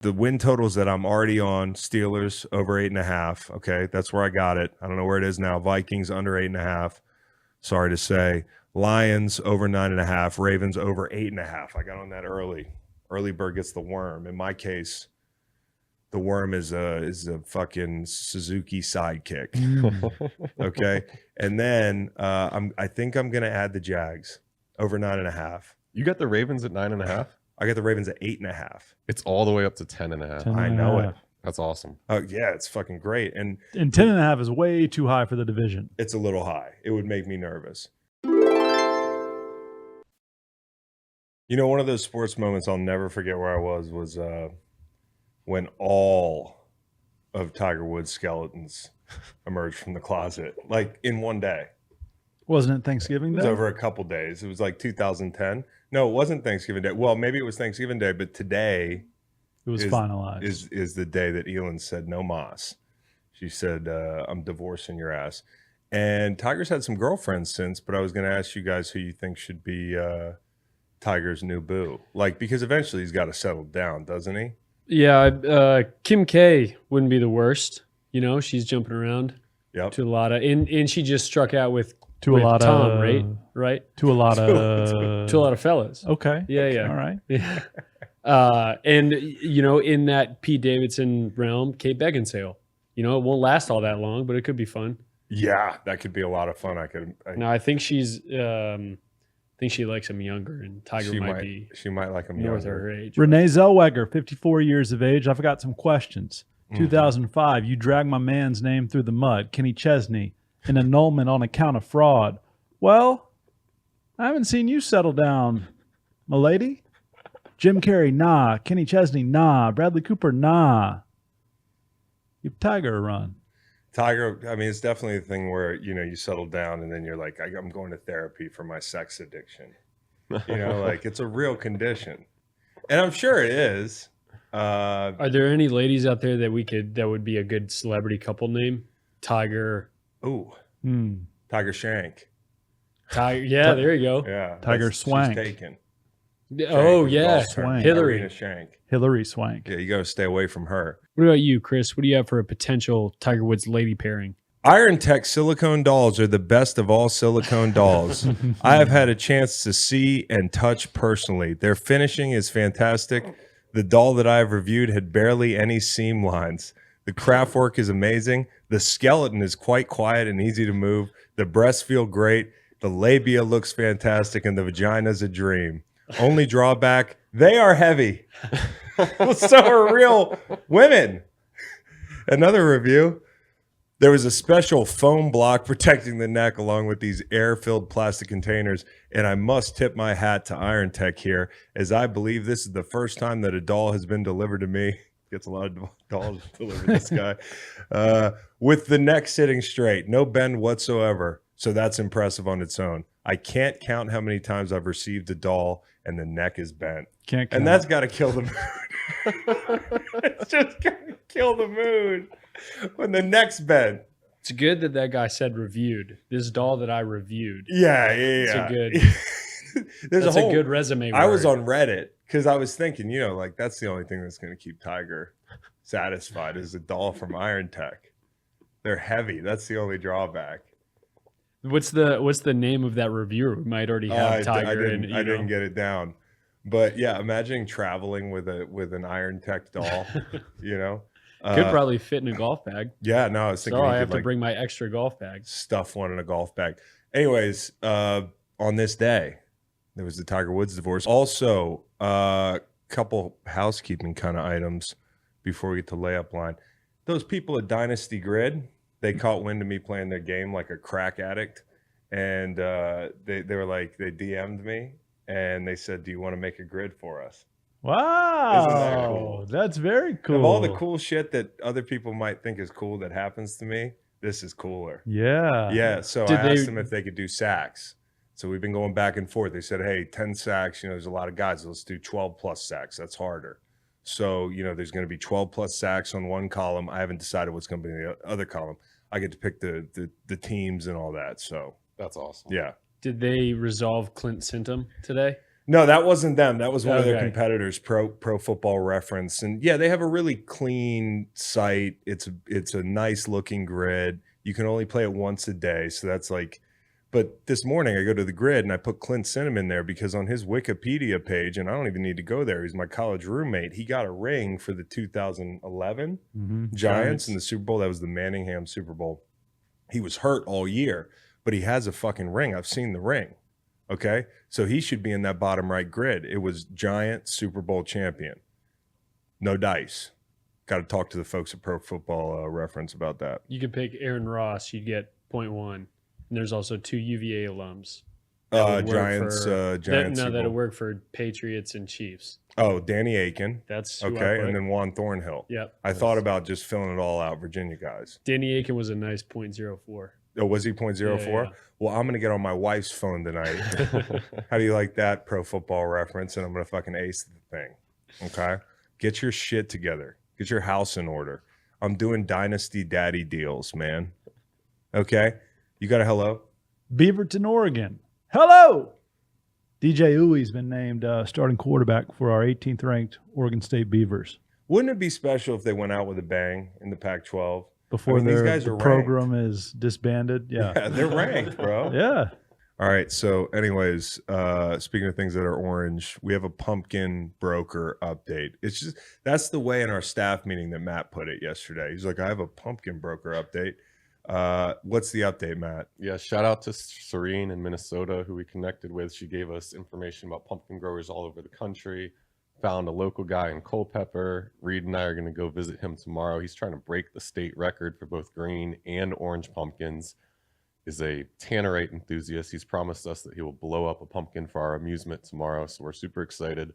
the win totals that I'm already on: Steelers over 8.5. Okay, that's where I got it. I don't know where it is now. Vikings under 8.5. Sorry to say. Lions over 9.5. Ravens over 8.5. I got on that early. Early bird gets the worm. In my case, the worm is a fucking Suzuki sidekick. Okay, and then I think I'm gonna add the Jags over 9.5. You got the Ravens at 9.5. I got the Ravens at 8.5. It's all the way up to 10.5. 10 I know it. That's awesome. Oh yeah, it's fucking great, and 10.5 is way too high for the division. it's a little high. It would make me nervous. You know, one of those sports moments I'll never forget where I was when all of Tiger Woods' skeletons emerged from the closet, like in one day. Wasn't it Thanksgiving It was Day? over a couple days. It was like 2010. No, it wasn't Thanksgiving Day. Well, maybe it was Thanksgiving Day, but today It was finalized. is the day that Elin said no mas. She said, I'm divorcing your ass. And Tiger's had some girlfriends since, but I was going to ask you guys who you think should be Tiger's new boo. Like, because eventually he's got to settle down, doesn't he? Yeah, Kim K wouldn't be the worst. You know, she's jumping around Yep. to a lot of, and she just struck out with To a lot Tom, of right? To a lot To a lot of fellas. Okay. Yeah. All right. Yeah. And you know, in that Pete Davidson realm, Kate Beckinsale. You know, it won't last all that long, but it could be fun. Yeah, that could be a lot of fun. No, I think she's. I think she likes him younger, and Tiger she might like him north of younger. her age. Renee Zellweger, 54 years of age. I've got some questions. Mm-hmm. 2005, you dragged my man's name through the mud. Kenny Chesney, an annulment on account of fraud. Well, I haven't seen you settle down, my lady. Jim Carrey, nah. Kenny Chesney, nah. Bradley Cooper, nah. Give Tiger a run. Tiger, I mean, it's definitely a thing where, you know, you settle down and then you're like, I'm going to therapy for my sex addiction. You know, like it's a real condition. And I'm sure it is. Are there any ladies out there that would be a good celebrity couple name? Tiger. Ooh, Hmm. Tiger Shank. Tiger. Yeah, there you go. Yeah. Tiger Swank. She's taken. Oh, Shank is yeah. golf term. Hillary. Irina Shank. Hillary Swank. Yeah, you got to stay away from her. What about you, Chris? What do you have for a potential Tiger Woods lady pairing? Iron Tech silicone dolls are the best of all silicone dolls. I have had a chance to see and touch personally. Their finishing is fantastic. The doll that I have reviewed had barely any seam lines. The craft work is amazing. The skeleton is quite quiet and easy to move. The breasts feel great. The labia looks fantastic, and the vagina's a dream. Only drawback, they are heavy. So are real women. Another review. There was a special foam block protecting the neck along with these air-filled plastic containers, and I must tip my hat to Iron Tech here, as I believe this is the first time that a doll has been delivered to me. Gets a lot of dolls delivered to this guy. With the neck sitting straight, no bend whatsoever. So that's impressive on its own. I can't count how many times I've received a doll and the neck is bent. Can't count. And that's got to kill the mood. It's just got to kill the mood when the neck's bent. It's good that guy said reviewed. This doll that I reviewed. Yeah. It's a good. There's That's a whole good resume. I was word. on Reddit because I was thinking, you know, like that's the only thing that's going to keep Tiger satisfied is a doll from Iron Tech. They're heavy. That's the only drawback. What's the name of that reviewer? We might already have Tiger. I didn't get it down, but yeah, imagining traveling with an Iron Tech doll, you know, Could probably fit in a golf bag. Yeah, no, I was thinking So you I have could to like bring my extra golf bag. stuff one in a golf bag. Anyways, on this day, there was the Tiger Woods divorce. Also, couple housekeeping kind of items before we get to layup line. Those people at Dynasty Grid, they caught wind of me playing their game like a crack addict, and they were like, they DM'd me and they said, "Do you want to make a grid for us?" Wow. Isn't that cool? That's very cool. Of all the cool shit that other people might think is cool that happens to me, this is cooler. Yeah. Yeah, so Did I asked they- them if they could do sacks. So we've been going back and forth. They said, hey, 10 sacks, you know, there's a lot of guys. Let's do 12 plus sacks. That's harder. So, you know, there's going to be 12 plus sacks on one column. I haven't decided what's going to be in the other column. I get to pick the teams and all that. So, That's awesome. yeah. Did they resolve Clint Sintum today? No, that wasn't them. That was one of their Okay. competitors, Pro Football Reference. And yeah, they have a really clean site. It's a nice looking grid. You can only play it once a day. So that's like, but this morning I go to the grid and I put Clint Cinnamon there because on his Wikipedia page, and I don't even need to go there, he's my college roommate. He got a ring for the 2011 Giants in the Super Bowl. That was the Manningham Super Bowl. He was hurt all year, but he has a fucking ring. I've seen the ring. Okay. So he should be in that bottom right grid. It was Giant Super Bowl champion. No dice. Got to talk to the folks at Pro Football Reference about that. You could pick Aaron Ross, you'd get 0.1. And there's also 2 UVA alums. Giants. That'll Super Bowl. work for Patriots and Chiefs. Oh, Danny Aiken. That's who I Okay. put. And then Juan Thornhill. Yep. I thought about just filling it all out, Virginia guys. Danny Aiken was a nice 0.04. Oh, was he 0.04? Yeah. Well, I'm going to get on my wife's phone tonight. How do you like that, Pro Football Reference? And I'm going to fucking ace the thing. Okay? Get your shit together. Get your house in order. I'm doing Dynasty Daddy deals, man. Okay? You got a hello? Beaverton, Oregon. Hello. DJ Uwe's been named starting quarterback for our 18th ranked Oregon State Beavers. Wouldn't it be special if they went out with a bang in the Pac-12? Before I mean, these their guys the are program is disbanded. Yeah. Yeah, they're ranked, bro. Yeah. All right. So, anyways, speaking of things that are orange, we have a pumpkin broker update. It's just that's the way in our staff meeting that Matt put it yesterday. He's like, I have a pumpkin broker update. What's the update, Matt? Yeah, shout out to Serene in Minnesota, who we connected with. She gave us information about pumpkin growers all over the country. Found a local guy in Culpeper. Reed and I are going to go visit him tomorrow. He's trying to break the state record for both green and orange pumpkins. Is a tannerite enthusiast. He's promised us that he will blow up a pumpkin for our amusement tomorrow, so we're super excited.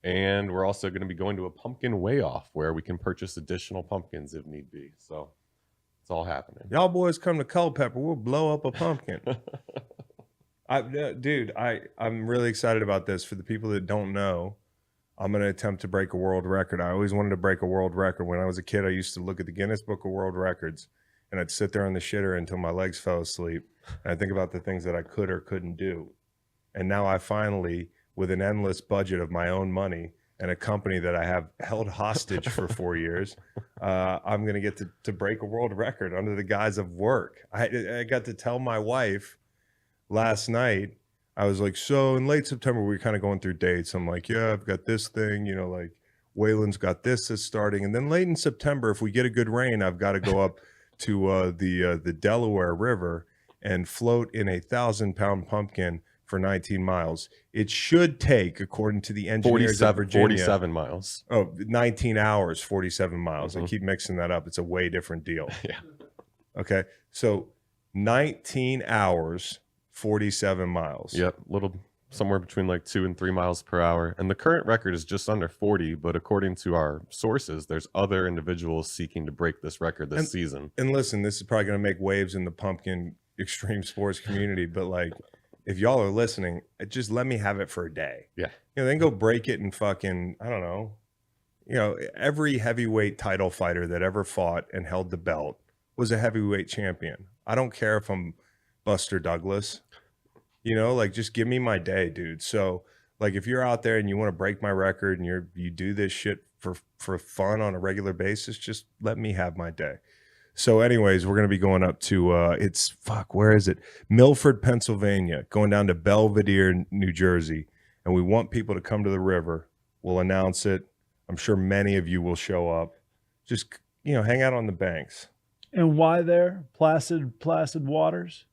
And we're also going to be going to a pumpkin weigh-off where we can purchase additional pumpkins if need be. So it's all happening. Y'all boys come to Culpeper, we'll blow up a pumpkin. I'm really excited about this. For the people that don't know, I'm going to attempt to break a world record. I always wanted to break a world record. When I was a kid, I used to look at the Guinness Book of World Records, and I'd sit there on the shitter until my legs fell asleep. And I think about the things that I could or couldn't do. And now I finally, with an endless budget of my own money and a company that I have held hostage for 4 years, I'm going to get to break a world record under the guise of work. I got to tell my wife last night, I was like, so in late September, we were kind of going through dates. I'm like, yeah, I've got this thing, like Waylon's got this that's starting. And then late in September, if we get a good rain, I've got to go up to the Delaware River and float in a 1,000-pound pumpkin for 19 miles. It should take, according to the engineers of Virginia, 47 miles. Oh, 19 hours, 47 miles. I keep mixing that up. It's a way different deal. Yeah. Okay. So 19 hours, 47 miles. Yep, somewhere between like 2 and 3 miles per hour. And the current record is just under 40, but according to our sources, there's other individuals seeking to break this record this season. And listen, this is probably going to make waves in the pumpkin extreme sports community, but like, if y'all are listening, just let me have it for a day. Yeah. Then go break it and fucking, I don't know. Every heavyweight title fighter that ever fought and held the belt was a heavyweight champion. I don't care if I'm Buster Douglas. Just give me my day, dude. So, like, if you're out there and you want to break my record and you do this shit for fun on a regular basis, just let me have my day. So, anyways, we're gonna be going up to where is it? Milford, Pennsylvania, going down to Belvedere, New Jersey, and we want people to come to the river. We'll announce it. I'm sure many of you will show up. Just hang out on the banks. And why there? Placid waters?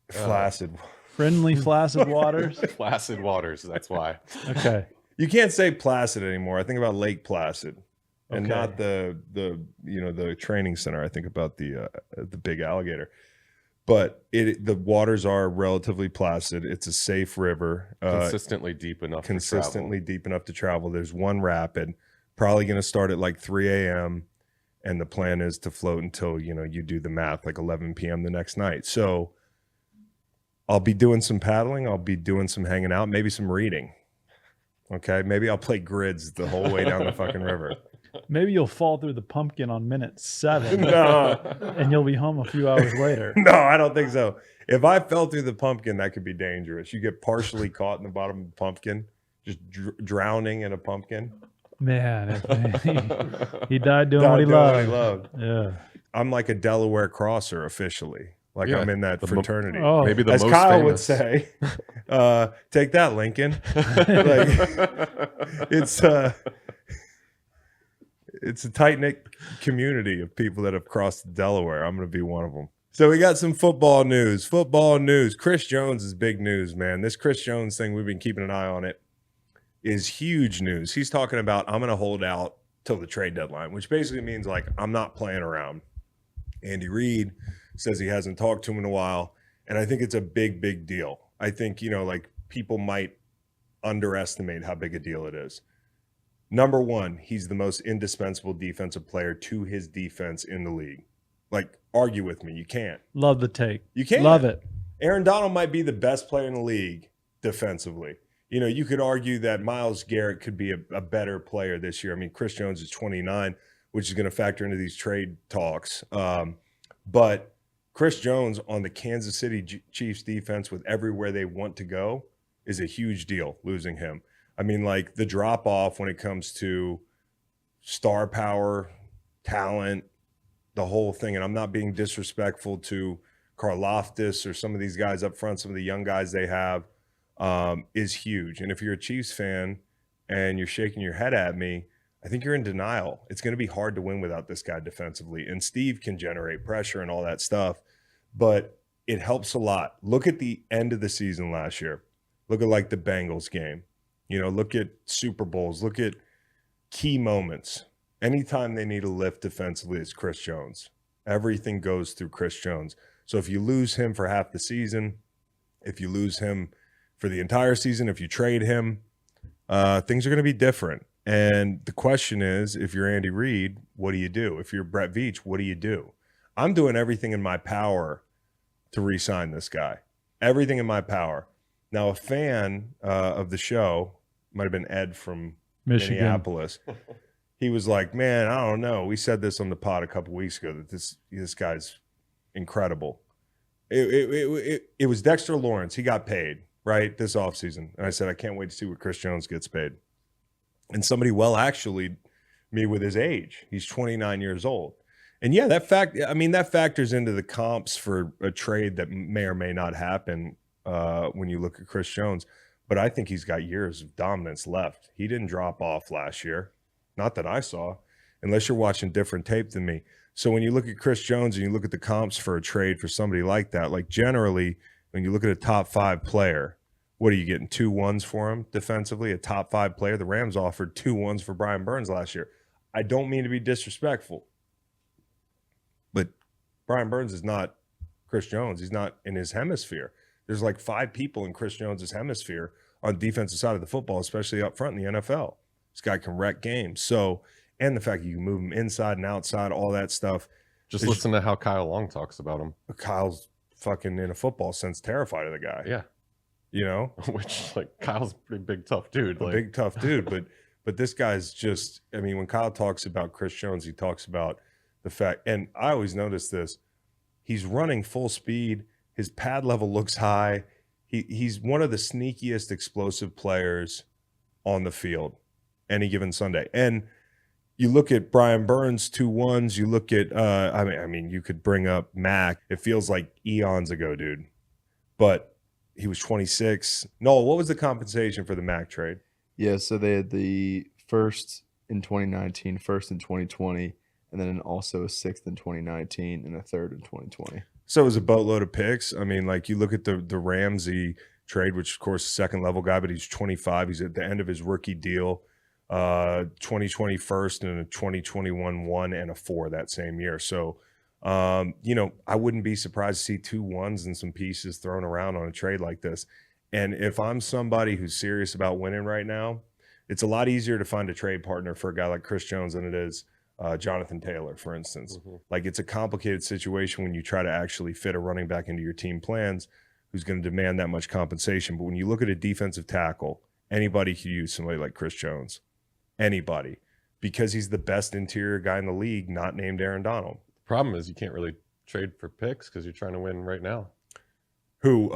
Flaccid. Friendly, flaccid waters? Placid waters, that's why. Okay. You can't say Placid anymore. I think about Lake Placid, and Okay. not the training center. I think about the big alligator. But the waters are relatively placid. It's a safe river. Consistently deep enough to travel. There's one rapid, probably going to start at like 3 a.m. And the plan is to float until, you do the math, like 11 p.m. the next night. So I'll be doing some paddling. I'll be doing some hanging out, maybe some reading. Okay. Maybe I'll play grids the whole way down the fucking river. Maybe you'll fall through the pumpkin on minute 7 No, and you'll be home a few hours later. no, I don't think so. If I fell through the pumpkin, that could be dangerous. You get partially caught in the bottom of the pumpkin, just drowning in a pumpkin. Man, he died doing what he loved. Yeah. I'm like a Delaware crosser officially. Like Yeah, I'm in that fraternity. Oh, Maybe the As most Kyle would famous. say, take that, Lincoln. Like, it's a tight-knit community of people that have crossed the Delaware. I'm going to be one of them. So we got some football news. Chris Jones is big news, man. This Chris Jones thing, we've been keeping an eye on it, is huge news. He's talking about, I'm going to hold out till the trade deadline, which basically means like I'm not playing around. Andy Reid says he hasn't talked to him in a while, and I think it's a big, big deal. I think, like people might underestimate how big a deal it is. Number one, he's the most indispensable defensive player to his defense in the league. Like, argue with me. You can't. Love the take. You can't. Love it. Aaron Donald might be the best player in the league defensively. You could argue that Myles Garrett could be a better player this year. I mean, Chris Jones is 29, which is going to factor into these trade talks. But Chris Jones on the Kansas City Chiefs defense with everywhere they want to go is a huge deal, losing him. I mean, like the drop off when it comes to star power, talent, the whole thing. And I'm not being disrespectful to Karlaftis or some of these guys up front, some of the young guys they have, is huge. And if you're a Chiefs fan and you're shaking your head at me, I think you're in denial. It's going to be hard to win without this guy defensively. And Steve can generate pressure and all that stuff, but it helps a lot. Look at the end of the season last year. Look at like the Bengals game. Look at Super Bowls. Look at key moments. Anytime they need a lift defensively, it's Chris Jones. Everything goes through Chris Jones. So if you lose him for half the season, if you lose him for the entire season, if you trade him, things are going to be different. And the question is, if you're Andy Reid, what do you do? If you're Brett Veach, what do you do? I'm doing everything in my power to re-sign this guy. Everything in my power. Now, a fan of the show, might have been Ed from Michigan. Minneapolis. He was like, man, I don't know. We said this on the pod a couple weeks ago that this guy's incredible. It was Dexter Lawrence. He got paid, right, this offseason. And I said, I can't wait to see what Chris Jones gets paid. And somebody actually me with his age. He's 29 years old. And yeah, that factors into the comps for a trade that may or may not happen when you look at Chris Jones. But I think he's got years of dominance left. He didn't drop off last year. Not that I saw, unless you're watching different tape than me. So when you look at Chris Jones and you look at the comps for a trade for somebody like that, like generally when you look at a top 5 player, what are you getting? 2 1s for him defensively, a top 5 player? The Rams offered 2 1s for Brian Burns last year. I don't mean to be disrespectful, but Brian Burns is not Chris Jones. He's not in his hemisphere. There's like 5 people in Chris Jones's hemisphere on the defensive side of the football, especially up front in the NFL. This guy can wreck games. So, and the fact that you can move him inside and outside, all that stuff. Just listen to how Kyle Long talks about him. Kyle's fucking in a football sense terrified of the guy. Yeah. Which like Kyle's a pretty big, tough dude. A big, tough dude. But this guy's just, I mean, when Kyle talks about Chris Jones, he talks about the fact, and I always notice this, he's running full speed. His pad level looks high. He's one of the sneakiest explosive players on the field any given Sunday. And you look at Brian Burns, 2 1s. You look at, I mean, you could bring up Mac. It feels like eons ago, dude. But he was 26. No, what was the compensation for the Mac trade? Yeah, so they had the first in 2019, first in 2020, and then also a 6th in 2019 and a 3rd in 2020. So it was a boatload of picks. I mean, like you look at the Ramsey trade, which of course second level guy, but he's 25. He's at the end of his rookie deal. 2020 first and a 2021 1 and a 4 that same year. So, I wouldn't be surprised to see 2 1s and some pieces thrown around on a trade like this. And if I'm somebody who's serious about winning right now, it's a lot easier to find a trade partner for a guy like Chris Jones than it is Jonathan Taylor, for instance. Mm-hmm. Like it's a complicated situation when you try to actually fit a running back into your team plans who's going to demand that much compensation. But when you look at a defensive tackle, anybody could use somebody like Chris Jones. Anybody. because he's the best interior guy in the league, not named Aaron Donald. Problem is you can't really trade for picks because you're trying to win right now. Who?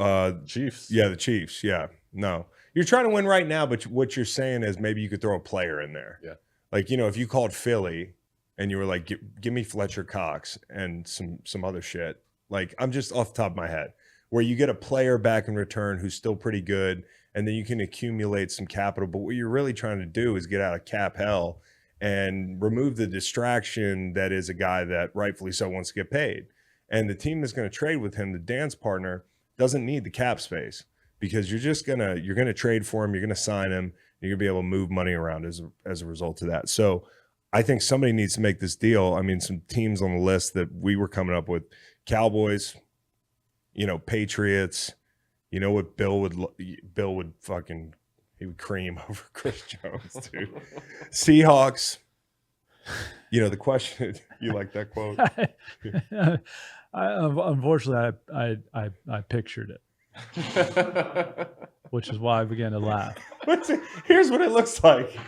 Chiefs. Yeah, the Chiefs. Yeah. No. You're trying to win right now, but what you're saying is maybe you could throw a player in there. Yeah. Like, if you called Philly and you were like, give me Fletcher Cox and some other shit. Like, I'm just off the top of my head, where you get a player back in return who's still pretty good, and then you can accumulate some capital. But what you're really trying to do is get out of cap hell and remove the distraction that is a guy that rightfully so wants to get paid. And the team that's going to trade with him, the dance partner, doesn't need the cap space, because you're going to trade for him, you're going to sign him, you're going to be able to move money around as a result of that. So I think somebody needs to make this deal. I mean, some teams on the list that we were coming up with: Cowboys, Patriots. You know what Bill would fucking, he would cream over Chris Jones, dude. Seahawks. The question, you like that quote? Unfortunately, I pictured it, which is why I began to laugh. Here's what it looks like.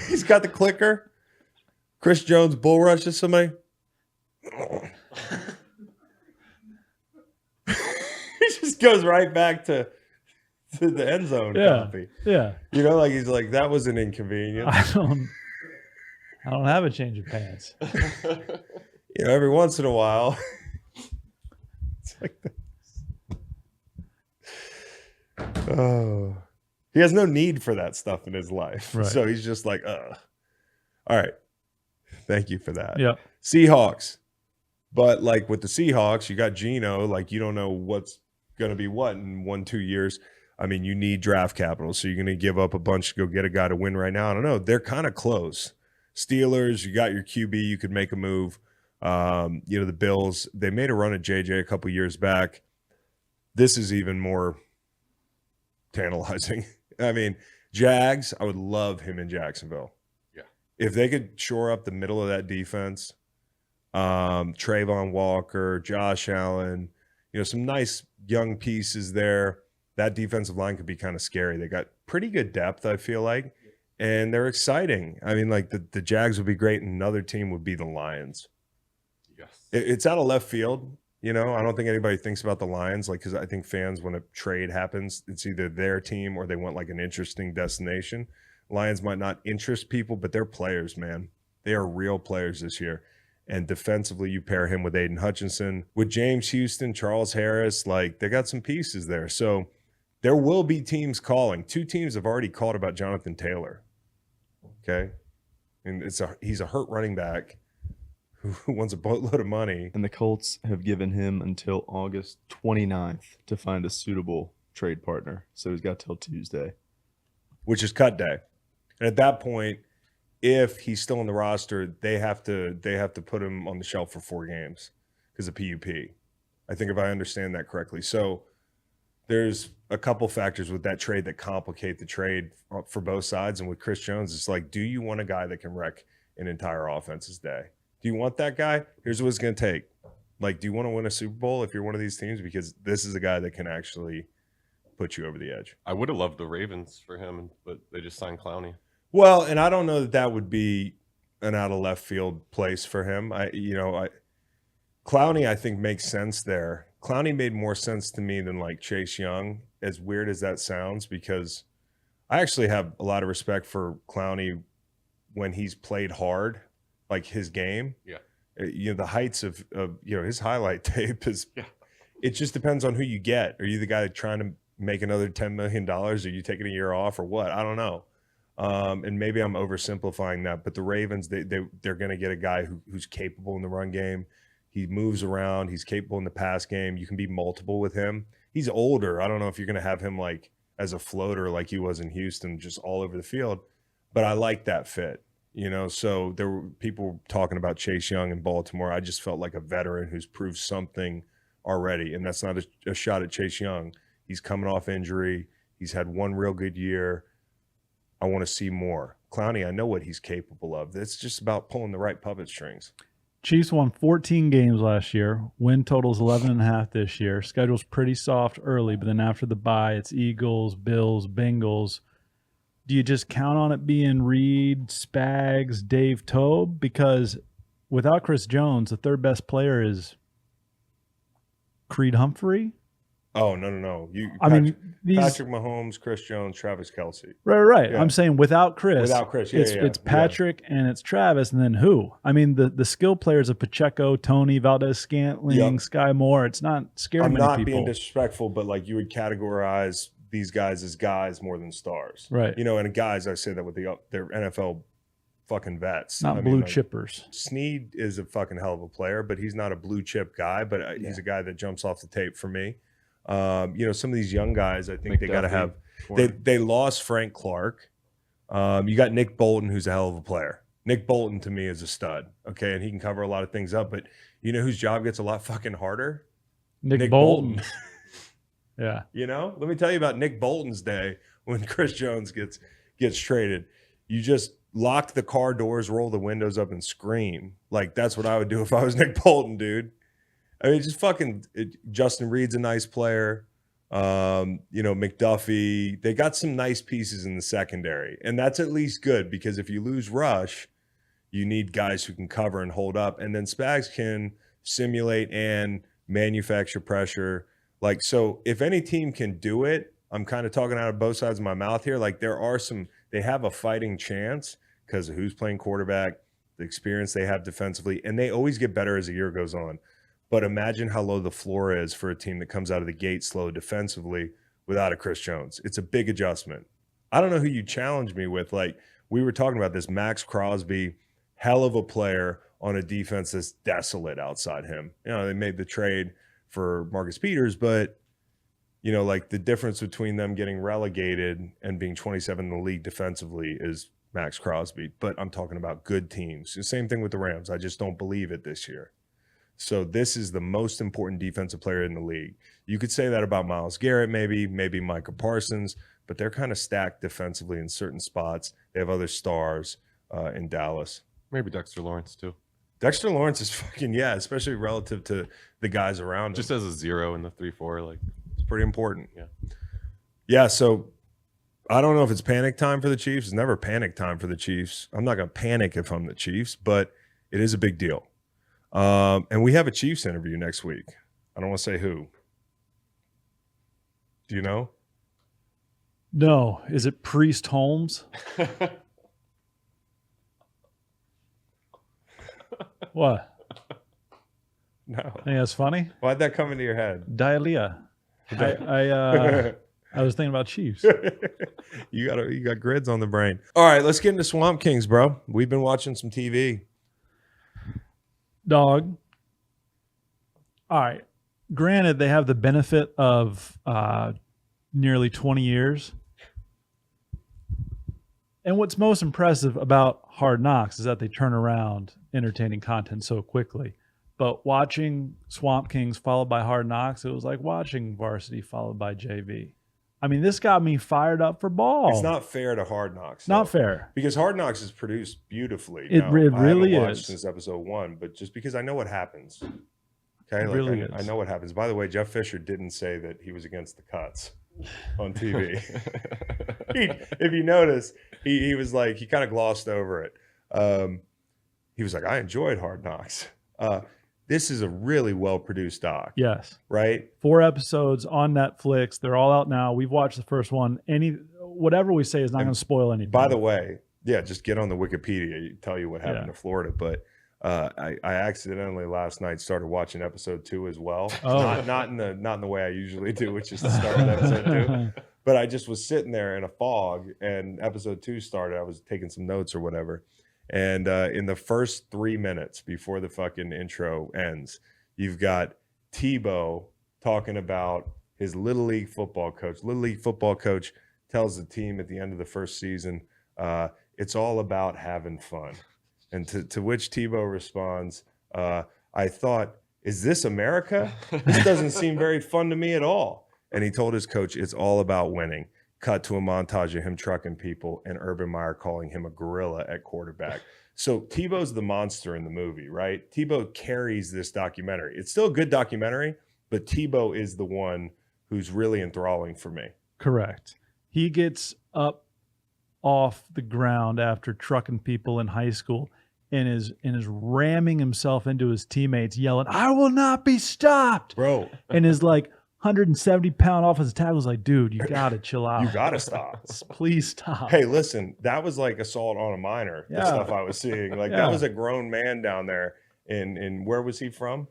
He's got the clicker. Chris Jones bull rushes somebody. He just goes right back to the end zone. Yeah, Copy. yeah. Like he's like, that was an inconvenience. I don't have a change of pants. Every once in a while. It's like this. Oh, he has no need for that stuff in his life. Right. So he's just like, all right. Thank you for that. Yeah. Seahawks. But like with the Seahawks, you got Geno. Like, you don't know what's going to be what in 1-2 years. I mean, you need draft capital. So you're going to give up a bunch to go get a guy to win right now. I don't know. They're kind of close. Steelers, you got your QB. You could make a move. The Bills, they made a run at JJ a couple years back. This is even more tantalizing. I mean, Jags, I would love him in Jacksonville. Yeah. If they could shore up the middle of that defense, Trayvon Walker, Josh Allen, some nice young pieces there. That defensive line could be kind of scary. They got pretty good depth, I feel like, and they're exciting. I mean, like the Jags would be great, and another team would be the Lions. Yes. It's out of left field. I don't think anybody thinks about the Lions, like, because I think fans, when a trade happens, it's either their team or they want like an interesting destination. Lions might not interest people, but they're players, man. They are real players this year. And defensively, you pair him with Aiden Hutchinson, with James Houston, Charles Harris. Like, they got some pieces there. So there will be teams calling. 2 teams have already called about Jonathan Taylor. Okay? And he's a hurt running back who wants a boatload of money. And the Colts have given him until August 29th to find a suitable trade partner. So he's got till Tuesday, which is cut day. And at that point, if he's still on the roster, they have to put him on the shelf for 4 games because of PUP. I think, if I understand that correctly. So there's a couple factors with that trade that complicate the trade for both sides. And with Chris Jones, it's like, do you want a guy that can wreck an entire offense's day? Do you want that guy? Here's what it's going to take. Like, do you want to win a Super Bowl if you're one of these teams? Because this is a guy that can actually put you over the edge. I would have loved the Ravens for him, but they just signed Clowney. Well, and I don't know that would be an out of left field place for him. Clowney, I think, makes sense there. Clowney made more sense to me than like Chase Young, as weird as that sounds, because I actually have a lot of respect for Clowney when he's played hard, like his game. Yeah. The heights of his highlight tape is, yeah. It just depends on who you get. Are you the guy trying to make another $10 million? Are you taking a year off or what? I don't know. And maybe I'm oversimplifying that, but the Ravens, they're going to get a guy who's capable in the run game. He moves around. He's capable in the pass game. You can be multiple with him. He's older. I don't know if you're going to have him like as a floater like he was in Houston, just all over the field. But I like that fit, So there were people talking about Chase Young in Baltimore. I just felt like a veteran who's proved something already, and that's not a shot at Chase Young. He's coming off injury. He's had one real good year. I want to see more. Clowney, I know what he's capable of. It's just about pulling the right puppet strings. Chiefs won 14 games last year. Win total's 11.5 this year. Schedule's pretty soft early, but then after the bye, it's Eagles, Bills, Bengals. do you just count on it being Reed, Spags, Dave Tobe? Because without Chris Jones, the third best player is Creed Humphrey. Oh no! I mean, these Patrick Mahomes, Chris Jones, Travis Kelce. right. Yeah. I'm saying without Chris. Without Chris, yeah, it's Patrick and it's Travis, and then who? I mean, the skill players of Pacheco, Tony, Valdez-Scantling, Sky Moore. It's not scary. I'm many not people. being disrespectful, but like you would categorize these guys as guys more than stars, Right. You know, and guys, I say that with their NFL fucking vets, Not I blue mean, like, chippers. Snead is a fucking hell of a player, but he's not a blue chip guy. But he's a guy that jumps off the tape for me. You know, some of these young guys, I think they got to have. They lost Frank Clark. You got Nick Bolton, who's a hell of a player. Nick Bolton to me is a stud. Okay, and he can cover a lot of things up. But you know whose job gets a lot fucking harder? Nick Bolton. Yeah. You know, let me tell you about Nick Bolton's day when Chris Jones gets traded. You just lock the car doors, roll the windows up, and scream. Like that's what I would do if I was Nick Bolton, dude. I mean, just fucking Justin Reed's a nice player. You know, McDuffie. They got some nice pieces in the secondary, and that's at least good because if you lose Rush, you need guys who can cover and hold up, and then Spags can simulate and manufacture pressure. Like, so if any team can do it, I'm kind of talking out of both sides of my mouth here. Like they have a fighting chance because of who's playing quarterback, the experience they have defensively, and they always get better as the year goes on. But imagine how low the floor is for a team that comes out of the gate slow defensively without a Chris Jones. It's a big adjustment. I don't know who you challenge me with. Like we were talking about this, Max Crosby, hell of a player on a defense that's desolate outside him. You know, they made the trade for Marcus Peters, but you know, like the difference between them getting relegated and being 27 in the league defensively is Max Crosby. But I'm talking about good teams. The same thing with the Rams. I just don't believe it this year. So this is the most important defensive player in the league. You could say that about Myles Garrett, maybe Micah Parsons, but they're kind of stacked defensively in certain spots. They have other stars in Dallas. Maybe Dexter Lawrence too. Dexter Lawrence is fucking, especially relative to the guys around him. Just as a 0 in the 3-4, like it's pretty important. Yeah. So I don't know if it's panic time for the Chiefs. It's never panic time for the Chiefs. I'm not going to panic if I'm the Chiefs, but it is a big deal. And we have a Chiefs interview next week. I don't want to say who. Do you know? No. Is it Priest Holmes? What? No. I think that's funny. Why'd that come into your head? Diarrhea. I was thinking about Chiefs. You got grids on the brain. All right, let's get into Swamp Kings, bro. We've been watching some TV. Dog. All right. Granted, they have the benefit of nearly 20 years. And what's most impressive about Hard Knocks is that they turn around entertaining content so quickly. But watching Swamp Kings followed by Hard Knocks, it was like watching Varsity followed by JV. I mean, this got me fired up for ball. It's not fair to Hard Knocks. Not fair. Because Hard Knocks is produced beautifully. It really I haven't watched is. since episode 1, but just because I know what happens. Okay, It really I is. know what happens. By the way, Jeff Fisher didn't say that he was against the cuts on TV. If you notice, he was like, he kind of glossed over it. He was like, I enjoyed Hard Knocks. This is a really well-produced doc. Yes. Right? 4 episodes on Netflix. They're all out now. We've watched the first one. Whatever we say is not going to spoil anything. By the way, just get on the Wikipedia. Tell you what happened to Florida. But I accidentally last night started watching episode 2 as well. Oh. Not in the way I usually do, which is to start with episode 2. But I just was sitting there in a fog, and episode 2 started. I was taking some notes or whatever. And in the first 3 minutes before the fucking intro ends, you've got Tebow talking about his Little League football coach. Little League football coach tells the team at the end of the first season, it's all about having fun. And to which Tebow responds, I thought, is this America? This doesn't seem very fun to me at all. And he told his coach, it's all about winning. Cut to a montage of him trucking people and Urban Meyer calling him a gorilla at quarterback. So Tebow's the monster in the movie, right? Tebow carries this documentary. It's still a good documentary, but Tebow is the one who's really enthralling for me. Correct. He gets up off the ground after trucking people in high school and is ramming himself into his teammates, yelling, "I will not be stopped." Bro, And his like 170-pound offensive tackle was like, "Dude, you gotta chill out. you got to stop. Please stop." Hey, listen, that was like assault on a minor, the Yeah. stuff I was seeing. Like, Yeah. that was a grown man down there. In where was he from?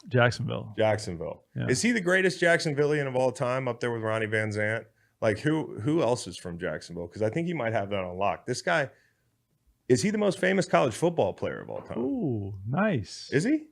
Jacksonville. Jacksonville. Yeah. Is he the greatest Jacksonvillian of all time, up there with Ronnie Van Zant? Like, who else is from Jacksonville? Because I think he might have that on lock. This guy, is he the most famous college football player of all time? Ooh, nice. Is he?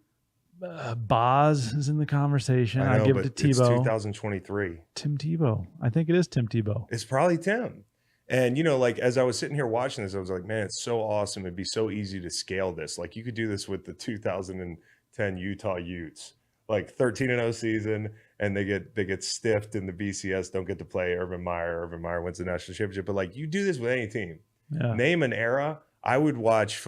Boz is in the conversation. I know, give it but to it's Tebow. 2023. Tim Tebow. I think it is Tim Tebow. It's probably Tim. And, like, as I was sitting here watching this, I was like, man, it's so awesome. It'd be so easy to scale this. Like, you could do this with the 2010 Utah Utes. Like, 13-0 season, and they get stiffed in the BCS, don't get to play Urban Meyer. Urban Meyer wins the national championship. But, like, you do this with any team. Yeah. Name an era. I would watch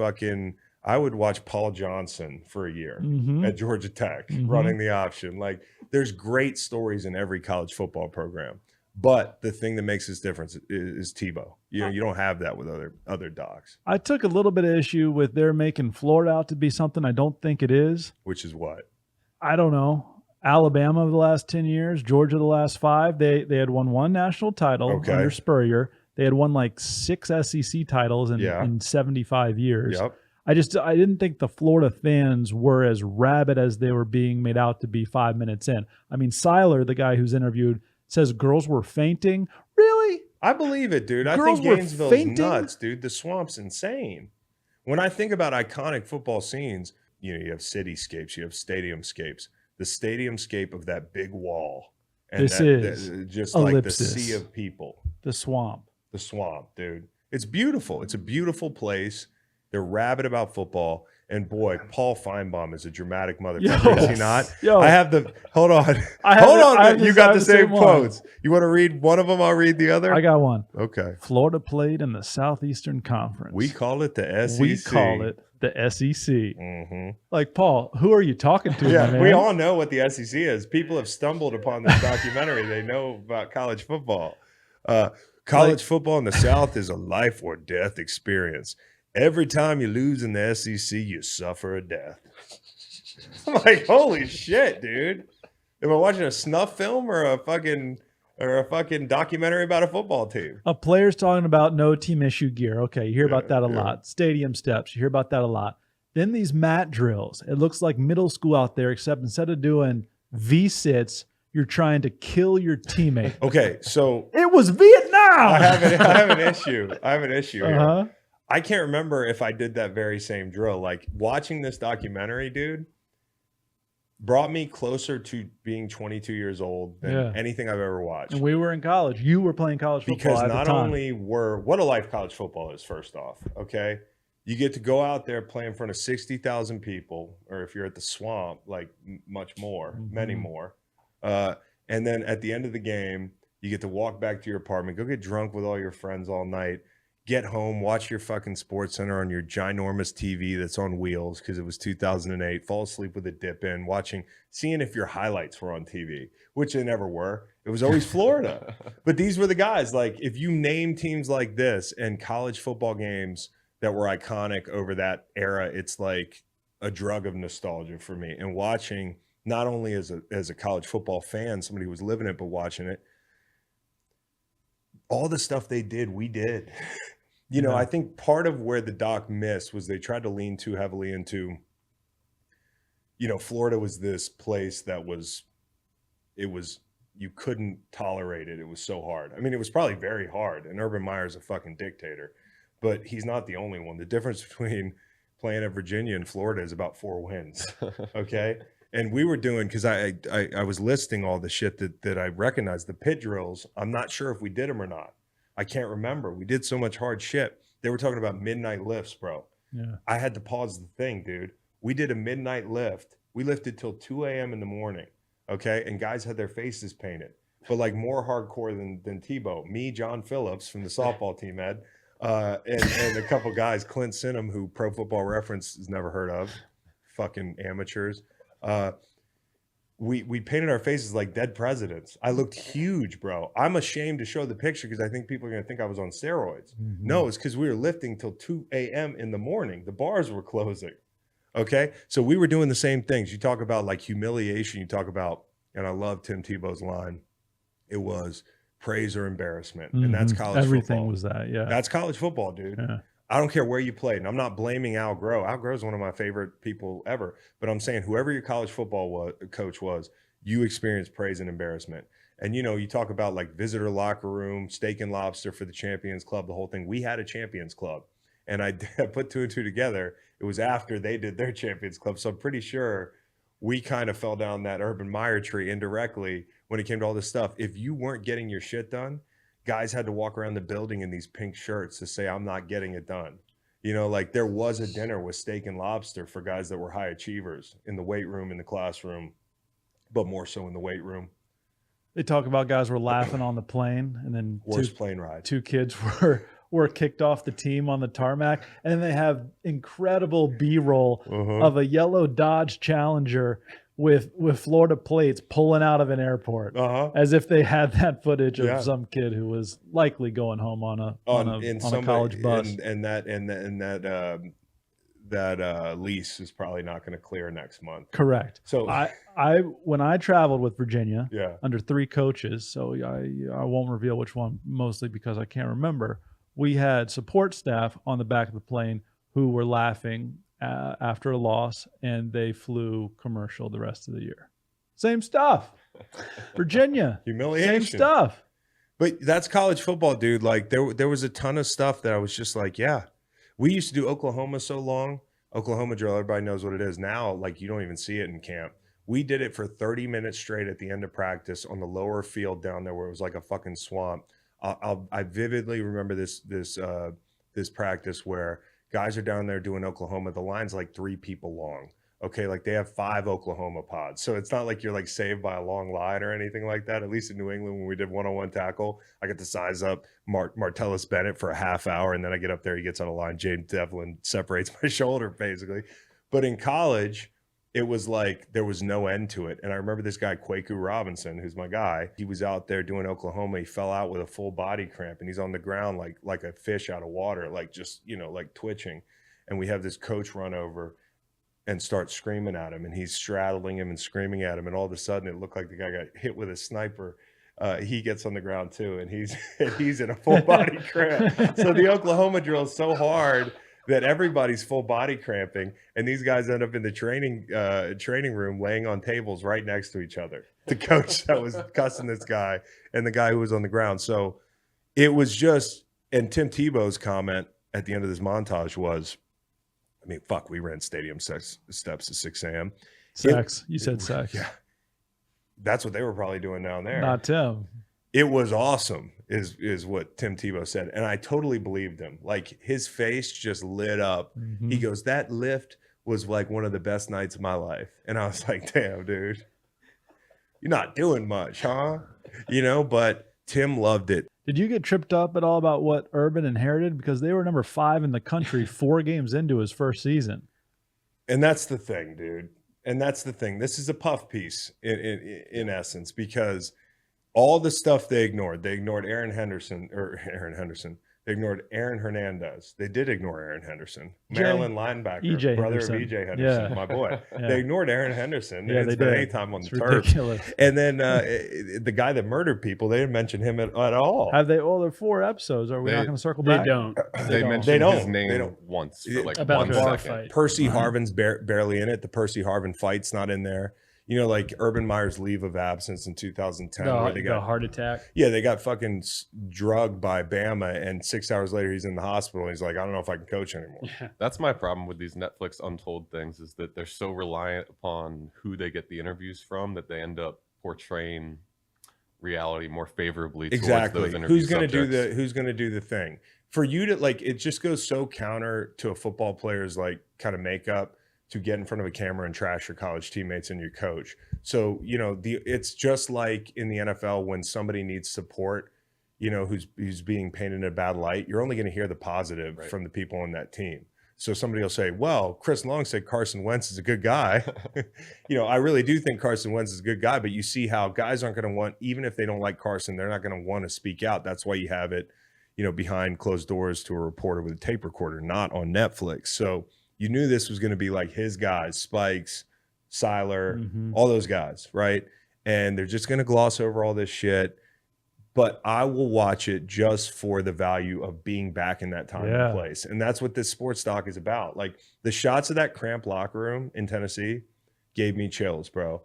Paul Johnson for a year Mhm. at Georgia Tech Mhm. running the option. Like, there's great stories in every college football program. But the thing that makes this difference is Tebow. You don't have that with other docs, I took a little bit of issue with their making Florida out to be something I don't think it is. which is what? I don't know. Alabama the last 10 years, Georgia the last 5. They had won one national title Okay. under Spurrier. They had won like 6 SEC titles in 75 years. Yep. I didn't think the Florida fans were as rabid as they were being made out to be 5 minutes in. I mean, Seiler, the guy who's interviewed, says girls were fainting. Really? I believe it, dude. I Girls think were Gainesville's fainting? nuts, dude. The Swamp's insane. When I think about iconic football scenes, you have cityscapes, you have stadiumscapes. The stadiumscape of that big wall. And This is just like the ellipsis. sea of people. The Swamp. The Swamp, dude. It's beautiful. It's a beautiful place. They're rabid about football. And boy, Paul Feinbaum is a dramatic motherfucker, is he not? Yo. Hold on. I Hold on. have You got the same one. quotes. You want to read one of them? I'll read the other. I got one. Okay. Florida played in the Southeastern Conference. We call it the SEC. We call it the SEC. Mm-hmm. Like, Paul, who are you talking to, my Yeah, man? we all know what the SEC is. People have stumbled upon this documentary. They know about college football. College football in the South is a life or death experience. Every time you lose in the SEC, you suffer a death. I'm like, holy shit, dude. Am I watching a snuff film or a fucking documentary about a football team? A player's talking about no team issue gear. Okay, you hear about that a lot. Stadium steps, you hear about that a lot. Then these mat drills. It looks like middle school out there, except instead of doing V-sits, you're trying to kill your teammate. Okay, so It was Vietnam. I have an issue. I have an issue here. Uh-huh. I can't remember if I did that very same drill. Like, watching this documentary, dude, brought me closer to being 22 years old than anything I've ever watched. And we were in college. You were playing college football Because at the not time. only what a life college football is, first off, okay? You get to go out there, play in front of 60,000 people, or if you're at the Swamp, like much more, many more. And then at the end of the game, you get to walk back to your apartment, go get drunk with all your friends all night, get home, watch your fucking Sports Center on your ginormous TV that's on wheels because it was 2008, fall asleep with a dip in, seeing if your highlights were on TV, which they never were. It was always Florida. But these were the guys. Like, if you name teams like this and college football games that were iconic over that era, it's like a drug of nostalgia for me. And watching, not only as a college football fan, somebody who was living it, but watching it, all the stuff they did, we did. I think part of where the doc missed was they tried to lean too heavily into, Florida was this place that you couldn't tolerate it. It was so hard. I mean, it was probably very hard. And Urban Meyer's a fucking dictator, but he's not the only one. The difference between playing at Virginia and Florida is about 4 wins. Okay. And we were doing, because I was listing all the shit that I recognized, the pit drills. I'm not sure if we did them or not. I can't remember. We did so much hard shit. They were talking about midnight lifts, bro. Yeah. I had to pause the thing, dude. We did a midnight lift. We lifted till 2 a.m. in the morning, okay? And guys had their faces painted, but like more hardcore than Tebow. Me, John Phillips from the softball team, Ed, and a couple guys, Clint Sinham, who Pro Football Reference has never heard of, fucking amateurs. we painted our faces like dead presidents. I looked huge, bro. I'm ashamed to show the picture because I think people are gonna think I was on steroids. No, it's because we were lifting till 2 a.m. in the morning. The bars were closing. Okay, so we were doing the same things. You talk about like humiliation. You talk about, and I love Tim Tebow's line. It was praise or embarrassment, and that's college Everything football. was that. Yeah. That's college football, dude. Yeah. I don't care where you played, and I'm not blaming Al Groh. Al Groh's one of my favorite people ever. But I'm saying whoever your college football coach was, you experienced praise and embarrassment. And you know, you talk about like visitor locker room, steak and lobster for the Champions Club, the whole thing. We had a Champions Club, and I put 2 and 2 together. It was after they did their Champions Club, so I'm pretty sure we kind of fell down that Urban Meyer tree indirectly when it came to all this stuff. If you weren't getting your shit done, guys had to walk around the building in these pink shirts to say, I'm not getting it done. You know, like there was a dinner with steak and lobster for guys that were high achievers in the weight room, in the classroom, but more so in the weight room. They talk about guys were laughing on the plane, and then Worst plane ride. 2 kids were kicked off the team on the tarmac, and then they have incredible B-roll of a yellow Dodge Challenger with Florida plates pulling out of an airport, as if they had that footage of some kid who was likely going home on a college bus. And that lease is probably not going to clear next month. Correct. So I when I traveled with Virginia, yeah, under 3 coaches, so I won't reveal which one, mostly because I can't remember. We had support staff on the back of the plane who were laughing after a loss, and they flew commercial the rest of the year. Same stuff. Virginia. Humiliation. Same stuff. But that's college football, dude. Like there was a ton of stuff that I was just like, yeah. We used to do Oklahoma so long. Oklahoma drill, everybody knows what it is. Now, like, you don't even see it in camp. We did it for 30 minutes straight at the end of practice on the lower field down there where it was like a fucking swamp. I vividly remember this practice where guys are down there doing Oklahoma. The line's like 3 people long. Okay, like they have 5 Oklahoma pods. So it's not like you're like saved by a long line or anything like that. At least in New England, when we did one-on-one tackle, I get to size up Martellus Bennett for a half hour, and then I get up there, he gets on a line. James Devlin separates my shoulder, basically. But in college, it was like there was no end to it. And I remember this guy, Kwaku Robinson, who's my guy. He was out there doing Oklahoma. He fell out with a full body cramp, and he's on the ground like a fish out of water, like just, you know, like twitching. And we have this coach run over and start screaming at him, and he's straddling him and screaming at him, and all of a sudden it looked like the guy got hit with a sniper. He gets on the ground too, and he's in a full body cramp. So the Oklahoma drill is so hard that everybody's full body cramping, and these guys end up in the training room laying on tables right next to each other. The coach that was cussing this guy and the guy who was on the ground. So it was just, and Tim Tebow's comment at the end of this montage was, I mean, fuck, we ran stadium steps at 6 a.m. Sex. You said sex. Yeah. That's what they were probably doing down there. Not Tim. It was awesome, is what Tim Tebow said. And I totally believed him. Like, his face just lit up. Mm-hmm. He goes, that lift was like one of the best nights of my life. And I was like, damn, dude, you're not doing much, huh? You know, but Tim loved it. Did you get tripped up at all about what Urban inherited? Because they were number 5 in the country 4 games into his first season. And that's the thing, dude. And that's the thing. This is a puff piece in essence, because all the stuff they ignored Aaron Henderson. They ignored Aaron Hernandez. They did ignore Aaron Henderson, Maryland linebacker, brother Henderson. of EJ Henderson, my boy. Yeah. They ignored Aaron Henderson. Yeah, It's they been did. any time on It's the turf. ridiculous. And then the guy that murdered people, they didn't mention him at all. Have they? Oh, there are 4 episodes. Are we not going to circle They back? don't. They don't. mentioned They don't. his name They don't. once for like About 1 a bar second. fight. Percy Harvin's barely in it. The Percy Harvin fight's not in there. You know, like Urban Meyer's leave of absence in 2010, where they The got heart attack. Yeah, they got fucking drugged by Bama, and 6 hours later he's in the hospital. And he's like, I don't know if I can coach anymore. That's my problem with these Netflix untold things, is that they're so reliant upon who they get the interviews from that they end up portraying reality more favorably towards Exactly. those interview Who's gonna subjects. who's gonna do the thing? For you to like, it just goes so counter to a football player's like kind of makeup to get in front of a camera and trash your college teammates and your coach. So, you know, it's just like in the NFL when somebody needs support, you know, who's being painted in a bad light, you're only going to hear the positive Right. from the people on that team. So somebody will say, well, Chris Long said Carson Wentz is a good guy. I really do think Carson Wentz is a good guy, but you see how guys aren't going to want, even if they don't like Carson, they're not going to want to speak out. That's why you have it, behind closed doors to a reporter with a tape recorder, not on Netflix. So you knew this was going to be like his guys, Spikes, Seiler, all those guys, right? And they're just going to gloss over all this shit. But I will watch it just for the value of being back in that time and place. And that's what this sports doc is about. Like the shots of that cramped locker room in Tennessee gave me chills, bro.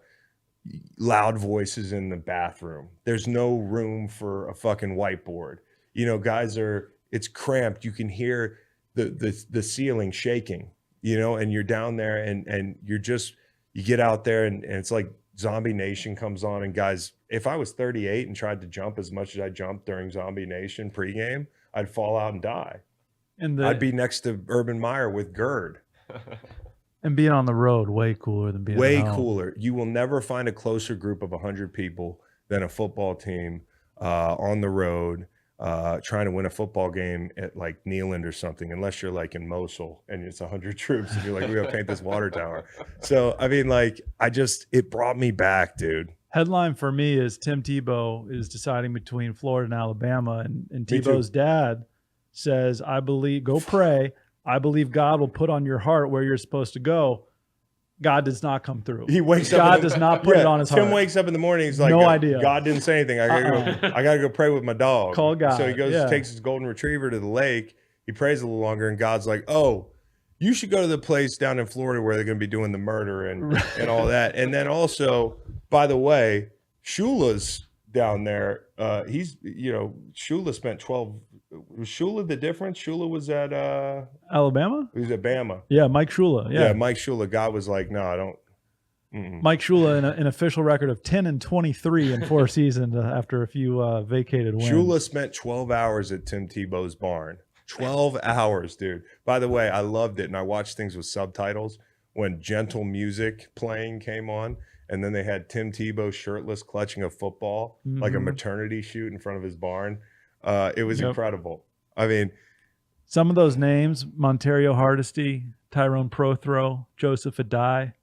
Loud voices in the bathroom. There's no room for a fucking whiteboard. Guys it's cramped. You can hear the ceiling shaking, and you're down there and you get out there and it's like Zombie Nation comes on, and guys, if I was 38 and tried to jump as much as I jumped during Zombie Nation pregame, I'd fall out and die. And I'd be next to Urban Meyer with GERD. And being on the road, way cooler than being way at home. Cooler. You will never find a closer group of 100 people than a football team on the road trying to win a football game at like Neyland or something, unless you're like in Mosul and it's 100 troops and you're like, we gotta paint this water tower. So, I mean, like, it brought me back, dude. Headline for me is Tim Tebow is deciding between Florida and Alabama. And Tebow's dad says, go pray. I believe God will put on your heart where you're supposed to go. God does not come through. He wakes up. God does not put it on his heart. Tim wakes up in the morning. He's like, no idea. God didn't say anything. I gotta go pray with my dog. Call God. So he goes, takes his golden retriever to the lake. He prays a little longer, and God's like, oh, you should go to the place down in Florida where they're going to be doing the murder and all that. And then also, by the way, Shula's down there. Shula spent 12. Was Shula the difference? Shula was at Alabama? He was at Bama. Yeah, Mike Shula. Yeah, Mike Shula. God was like, no, I don't. Mike Shula, an official record of 10-23 in 4 seasons after a few vacated wins. Shula spent 12 hours at Tim Tebow's barn. 12 hours, dude. By the way, I loved it, and I watched things with subtitles when gentle music playing came on, and then they had Tim Tebow shirtless clutching a football like a maternity shoot in front of his barn. It was incredible. I mean, some of those names: Montario Hardesty, Tyrone Prothrow, Joseph Adai.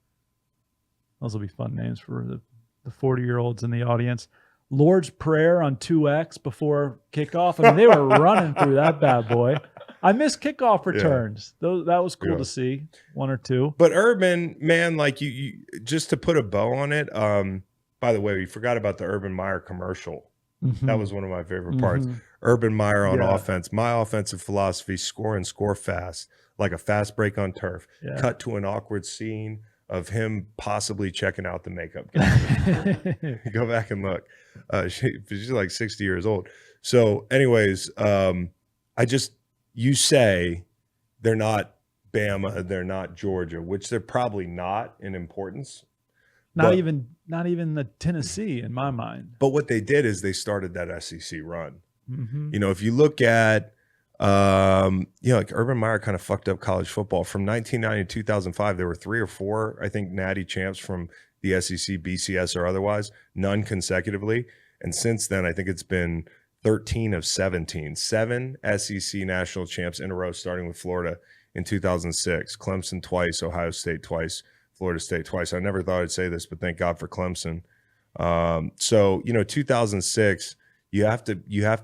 Those will be fun names for the 40-year-olds in the audience. Lord's Prayer on 2X before kickoff. I mean, they were running through that bad boy. I missed kickoff returns. That was cool to see, 1 or 2. But Urban, man, like you just to put a bow on it. By the way, we forgot about the Urban Meyer commercial. That was one of my favorite parts. Urban Meyer on offense. My offensive philosophy: score and score fast, like a fast break on turf. Cut to an awkward scene of him possibly checking out the makeup guy. Go back and look. She's like 60 years old. So anyways, you say they're not Bama, they're not Georgia, which they're probably not in importance. Not even the Tennessee in my mind. But what they did is they started that SEC run. If you look at like Urban Meyer kind of fucked up college football. From 1990 to 2005, there were 3 or 4, I think, natty champs from the SEC, BCS or otherwise, none consecutively. And since then, I think it's been 13 of 17, 7 SEC national champs in a row, starting with Florida in 2006, Clemson twice, Ohio State twice, Florida State twice. I never thought I'd say this, but thank God for Clemson. 2006, you have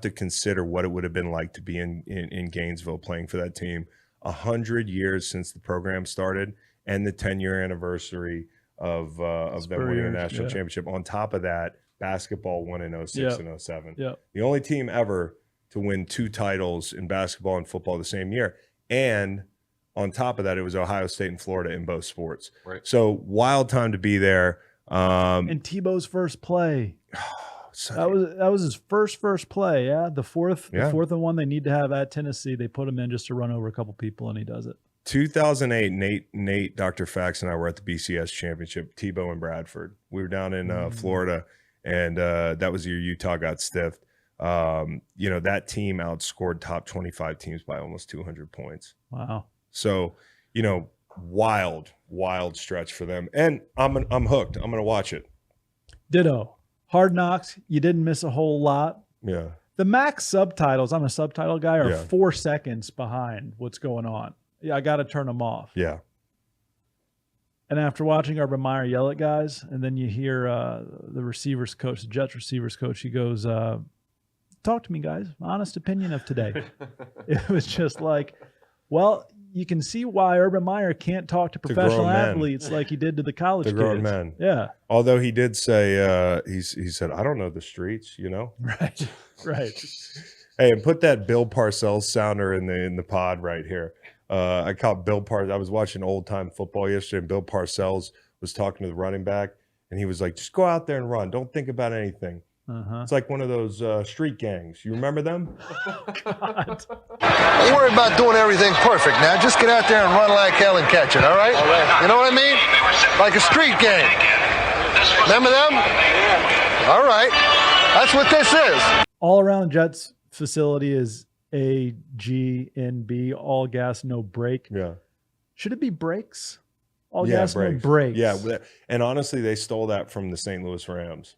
to consider what it would have been like to be in Gainesville playing for that team. 100 years since the program started, and the 10-year anniversary of them winning the national championship. On top of that, basketball won in 06 and 07. The only team ever to win 2 titles in basketball and football the same year. And on top of that, it was Ohio State and Florida in both sports. Right. So wild time to be there. And Tebow's first play. That was his first play. Yeah, the fourth and one they need to have at Tennessee. They put him in just to run over a couple people, and he does it. 2008, Nate, Dr. Fax, and I were at the BCS championship. Tebow and Bradford. We were down in Florida, and that was the year Utah got stiffed. That team outscored top 25 teams by almost 200 points. Wow. So, wild stretch for them, and I'm hooked. I'm gonna watch it. Ditto. Hard Knocks, you didn't miss a whole lot. Yeah. The max subtitles, I'm a subtitle guy, are 4 seconds behind what's going on. Yeah, I got to turn them off. Yeah. And after watching Urban Meyer yell at guys, and then you hear the receivers coach, the Jets receivers coach, he goes, talk to me, guys. Honest opinion of today. It was just like, well, you can see why Urban Meyer can't talk to professional grown men. athletes like he did to the college To kids. grown men. Yeah. Although he did say, he said, I don't know the streets, you know? Right. Right. Hey, and put that Bill Parcells sounder in the pod right here. I caught Bill Parcells. I was watching old time football yesterday, and Bill Parcells was talking to the running back, and he was like, just go out there and run. Don't think about anything. Uh-huh. It's like one of those street gangs. You remember them? God. Don't worry about doing everything perfect now. Just get out there and run like hell and catch it, all right? You know what I mean? Like a street gang. Remember them? All right. That's what this is. All around Jets facility is AGNB, all gas, no brake. Yeah. Should it be brakes? All Yeah, gas, no brakes. Yeah, and honestly, they stole that from the St. Louis Rams.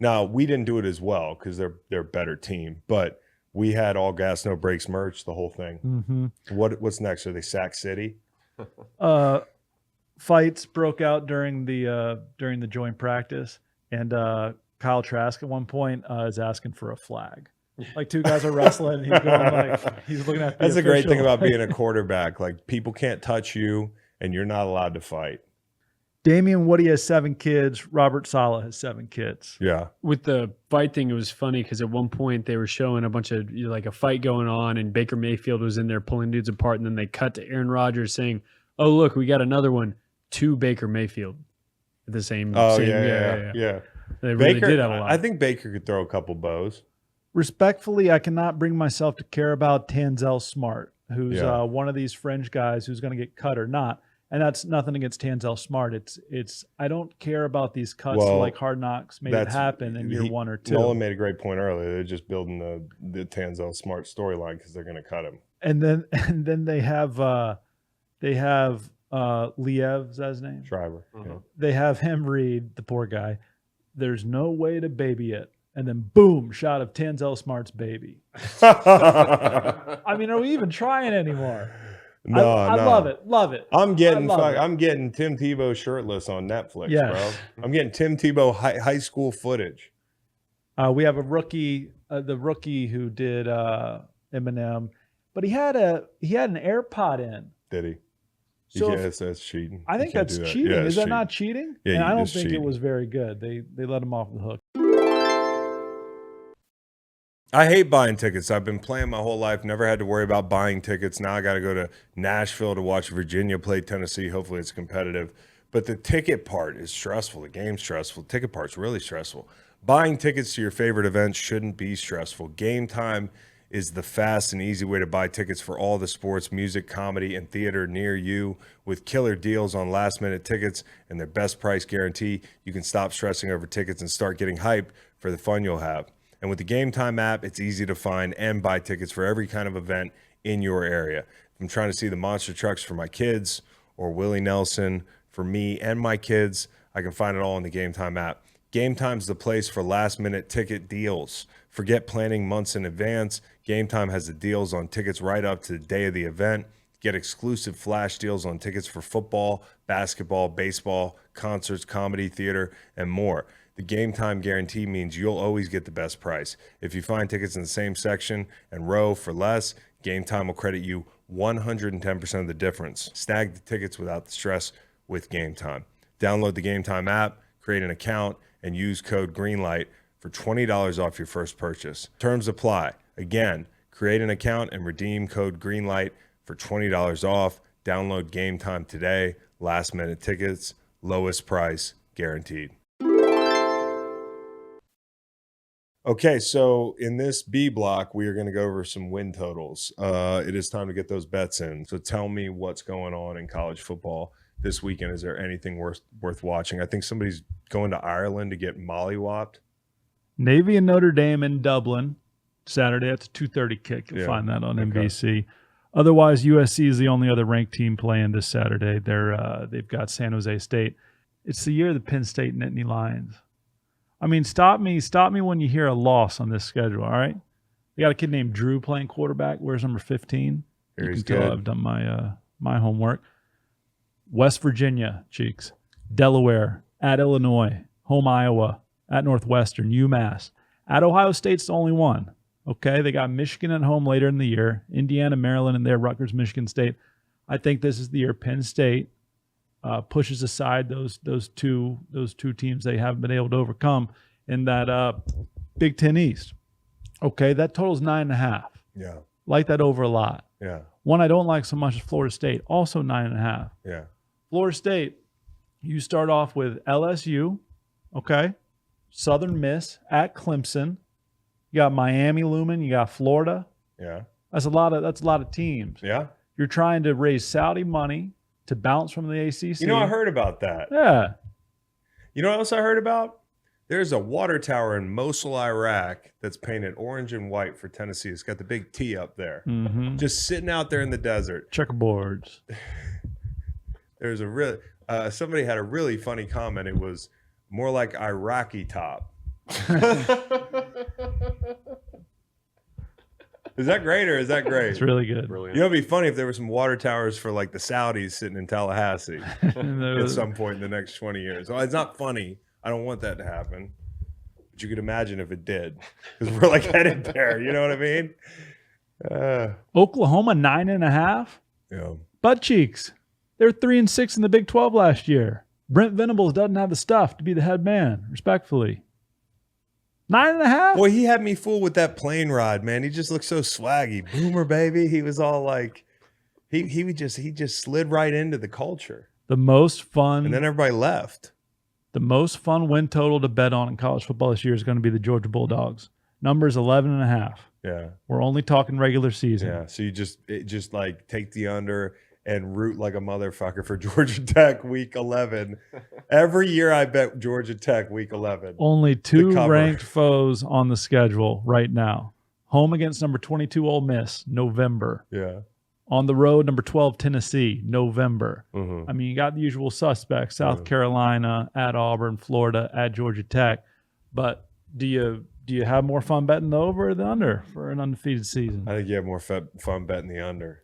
Now, we didn't do it as well because they're a better team, but we had all gas, no brakes merch, the whole thing. Mm-hmm. What's next? Are they Sac City? Fights broke out during the joint practice, and Kyle Trask at one point is asking for a flag. Like two guys are wrestling, and he's going like he's looking at. That's the great thing about being a quarterback. Like people can't touch you, and you're not allowed to fight. Damian Woody has 7 kids. Robert Saleh has 7 kids. Yeah. With the fight thing, it was funny because at one point they were showing a bunch of like a fight going on, and Baker Mayfield was in there pulling dudes apart, and then they cut to Aaron Rodgers saying, "Oh look, we got another one to Baker Mayfield." At the same. Oh same, yeah. They really Baker, did have a lot. I think Baker could throw a couple bows. Respectfully, I cannot bring myself to care about Tanzel Smart, who's Yeah. one of these fringe guys who's going to get cut or not. And that's nothing against Tanzel Smart. It's I don't care about these cuts Well, like Hard Knocks made it happen in year 1 or 2. Nolan made a great point earlier. They're just building the Tanzel Smart storyline because they're going to cut him. And then they have Liev, is that his name? Shriver. They have him read, the poor guy, "There's no way to baby it." And then boom, shot of Tanzel Smart's baby. Yeah. I mean, are we even trying anymore? No, I no. love it. I'm getting I love it. I'm getting Tim Tebow shirtless on Netflix, Yes. bro. I'm getting Tim Tebow high school footage. We have a rookie, the rookie who did Eminem, but he had an AirPod in. Did he? So That's cheating. I You think can't that's do that. cheating. Yeah, Is it's that cheating. not cheating? Yeah, and I don't it's think cheating. it was very good. They let him off the hook. I hate buying tickets. I've been playing my whole life, never had to worry about buying tickets. Now I got to go to Nashville to watch Virginia play Tennessee. Hopefully it's competitive. But the ticket part is stressful. The game's stressful. The ticket part's really stressful. Buying tickets to your favorite events shouldn't be stressful. Game Time is the fast and easy way to buy tickets for all the sports, music, comedy, and theater near you. With killer deals on last-minute tickets and their best price guarantee, you can stop stressing over tickets and start getting hyped for the fun you'll have. And with the Game Time app, it's easy to find and buy tickets for every kind of event in your area. If I'm trying to see the monster trucks for my kids or Willie Nelson for me and my kids, I can find it all in the Game Time app. Game Time's the place for last-minute ticket deals. Forget planning months in advance. Game Time has the deals on tickets right up to the day of the event. Get exclusive flash deals on tickets for football, basketball, baseball, concerts, comedy, theater, and more. The Game Time guarantee means you'll always get the best price. If you find tickets in the same section and row for less, Game Time will credit you 110% of the difference. Snag the tickets without the stress with Game Time. Download the Game Time app, create an account, and use code GREENLIGHT for $20 off your first purchase. Terms apply. Again, create an account and redeem code GREENLIGHT for $20 off. Download Game Time today. Last minute tickets, lowest price guaranteed. Okay, so in this B block, we are going to go over some win totals. It is time to get those bets in. So tell me what's going on in college football this weekend. Is there anything worth watching? I think somebody's going to Ireland to get mollywopped. Navy and Notre Dame in Dublin Saturday. That's a 2:30 kick. You'll Yeah, find that on okay. NBC. Otherwise, USC is the only other ranked team playing this Saturday. They've got San Jose State. It's the year of the Penn State Nittany Lions. I mean, stop me when you hear a loss on this schedule, all right? You got a kid named Drew playing quarterback. Where's number 15? Here You he's can tell good. I've done my my homework. West Virginia, Cheeks. Delaware, at Illinois. Home Iowa, at Northwestern. UMass. At Ohio State's the only one. Okay, they got Michigan at home later in the year. Indiana, Maryland, and there. Rutgers, Michigan State. I think this is the year Penn State pushes aside those two teams they haven't been able to overcome in that Big Ten East. Okay, that totals 9.5. Yeah. Like that over a lot. Yeah. One I don't like so much is Florida State, also 9.5. Yeah. Florida State, you start off with LSU, okay, Southern Miss at Clemson. You got Miami looming. You got Florida. Yeah. That's a lot of teams. Yeah. You're trying to raise Saudi money to bounce from the ACC. You know, I heard about that. Yeah. You know what else I heard about? There's a water tower in Mosul, Iraq that's painted orange and white for Tennessee. It's got the big T up there. Mm-hmm. Just sitting out there in the desert. Checkerboards. There's a real somebody had a really funny comment. It was more like Iraqi top. Is that great or is that great? It's really good. Brilliant. You know, it'd be funny if there were some water towers for like the Saudis sitting in Tallahassee at some point in the next 20 years. Well, it's not funny. I don't want that to happen. But you could imagine if it did. Because we're like headed there. You know what I mean? Oklahoma 9.5. Yeah. Butt cheeks. They were 3-6 in the Big 12 last year. Brent Venables doesn't have the stuff to be the head man, respectfully. 9.5? Boy, he had me fooled with that plane ride, man. He just looked so swaggy. Boomer, baby. He was all like, he just slid right into the culture. The most fun. And then everybody left. The most fun win total to bet on in college football this year is going to be the Georgia Bulldogs. Number is 11.5. Yeah. We're only talking regular season. Yeah. So you just like take the under and root like a motherfucker for Georgia Tech week 11. Every year I bet Georgia Tech week 11. Only two cover. ranked foes on the schedule right now. Home against number 22 Ole Miss, November. Yeah. On the road, number 12 Tennessee, November. Mm-hmm. I mean, you got the usual suspects: South Carolina, at Auburn, Florida, at Georgia Tech. But do you have more fun betting the over or the under for an undefeated season? I think you have more fun betting the under.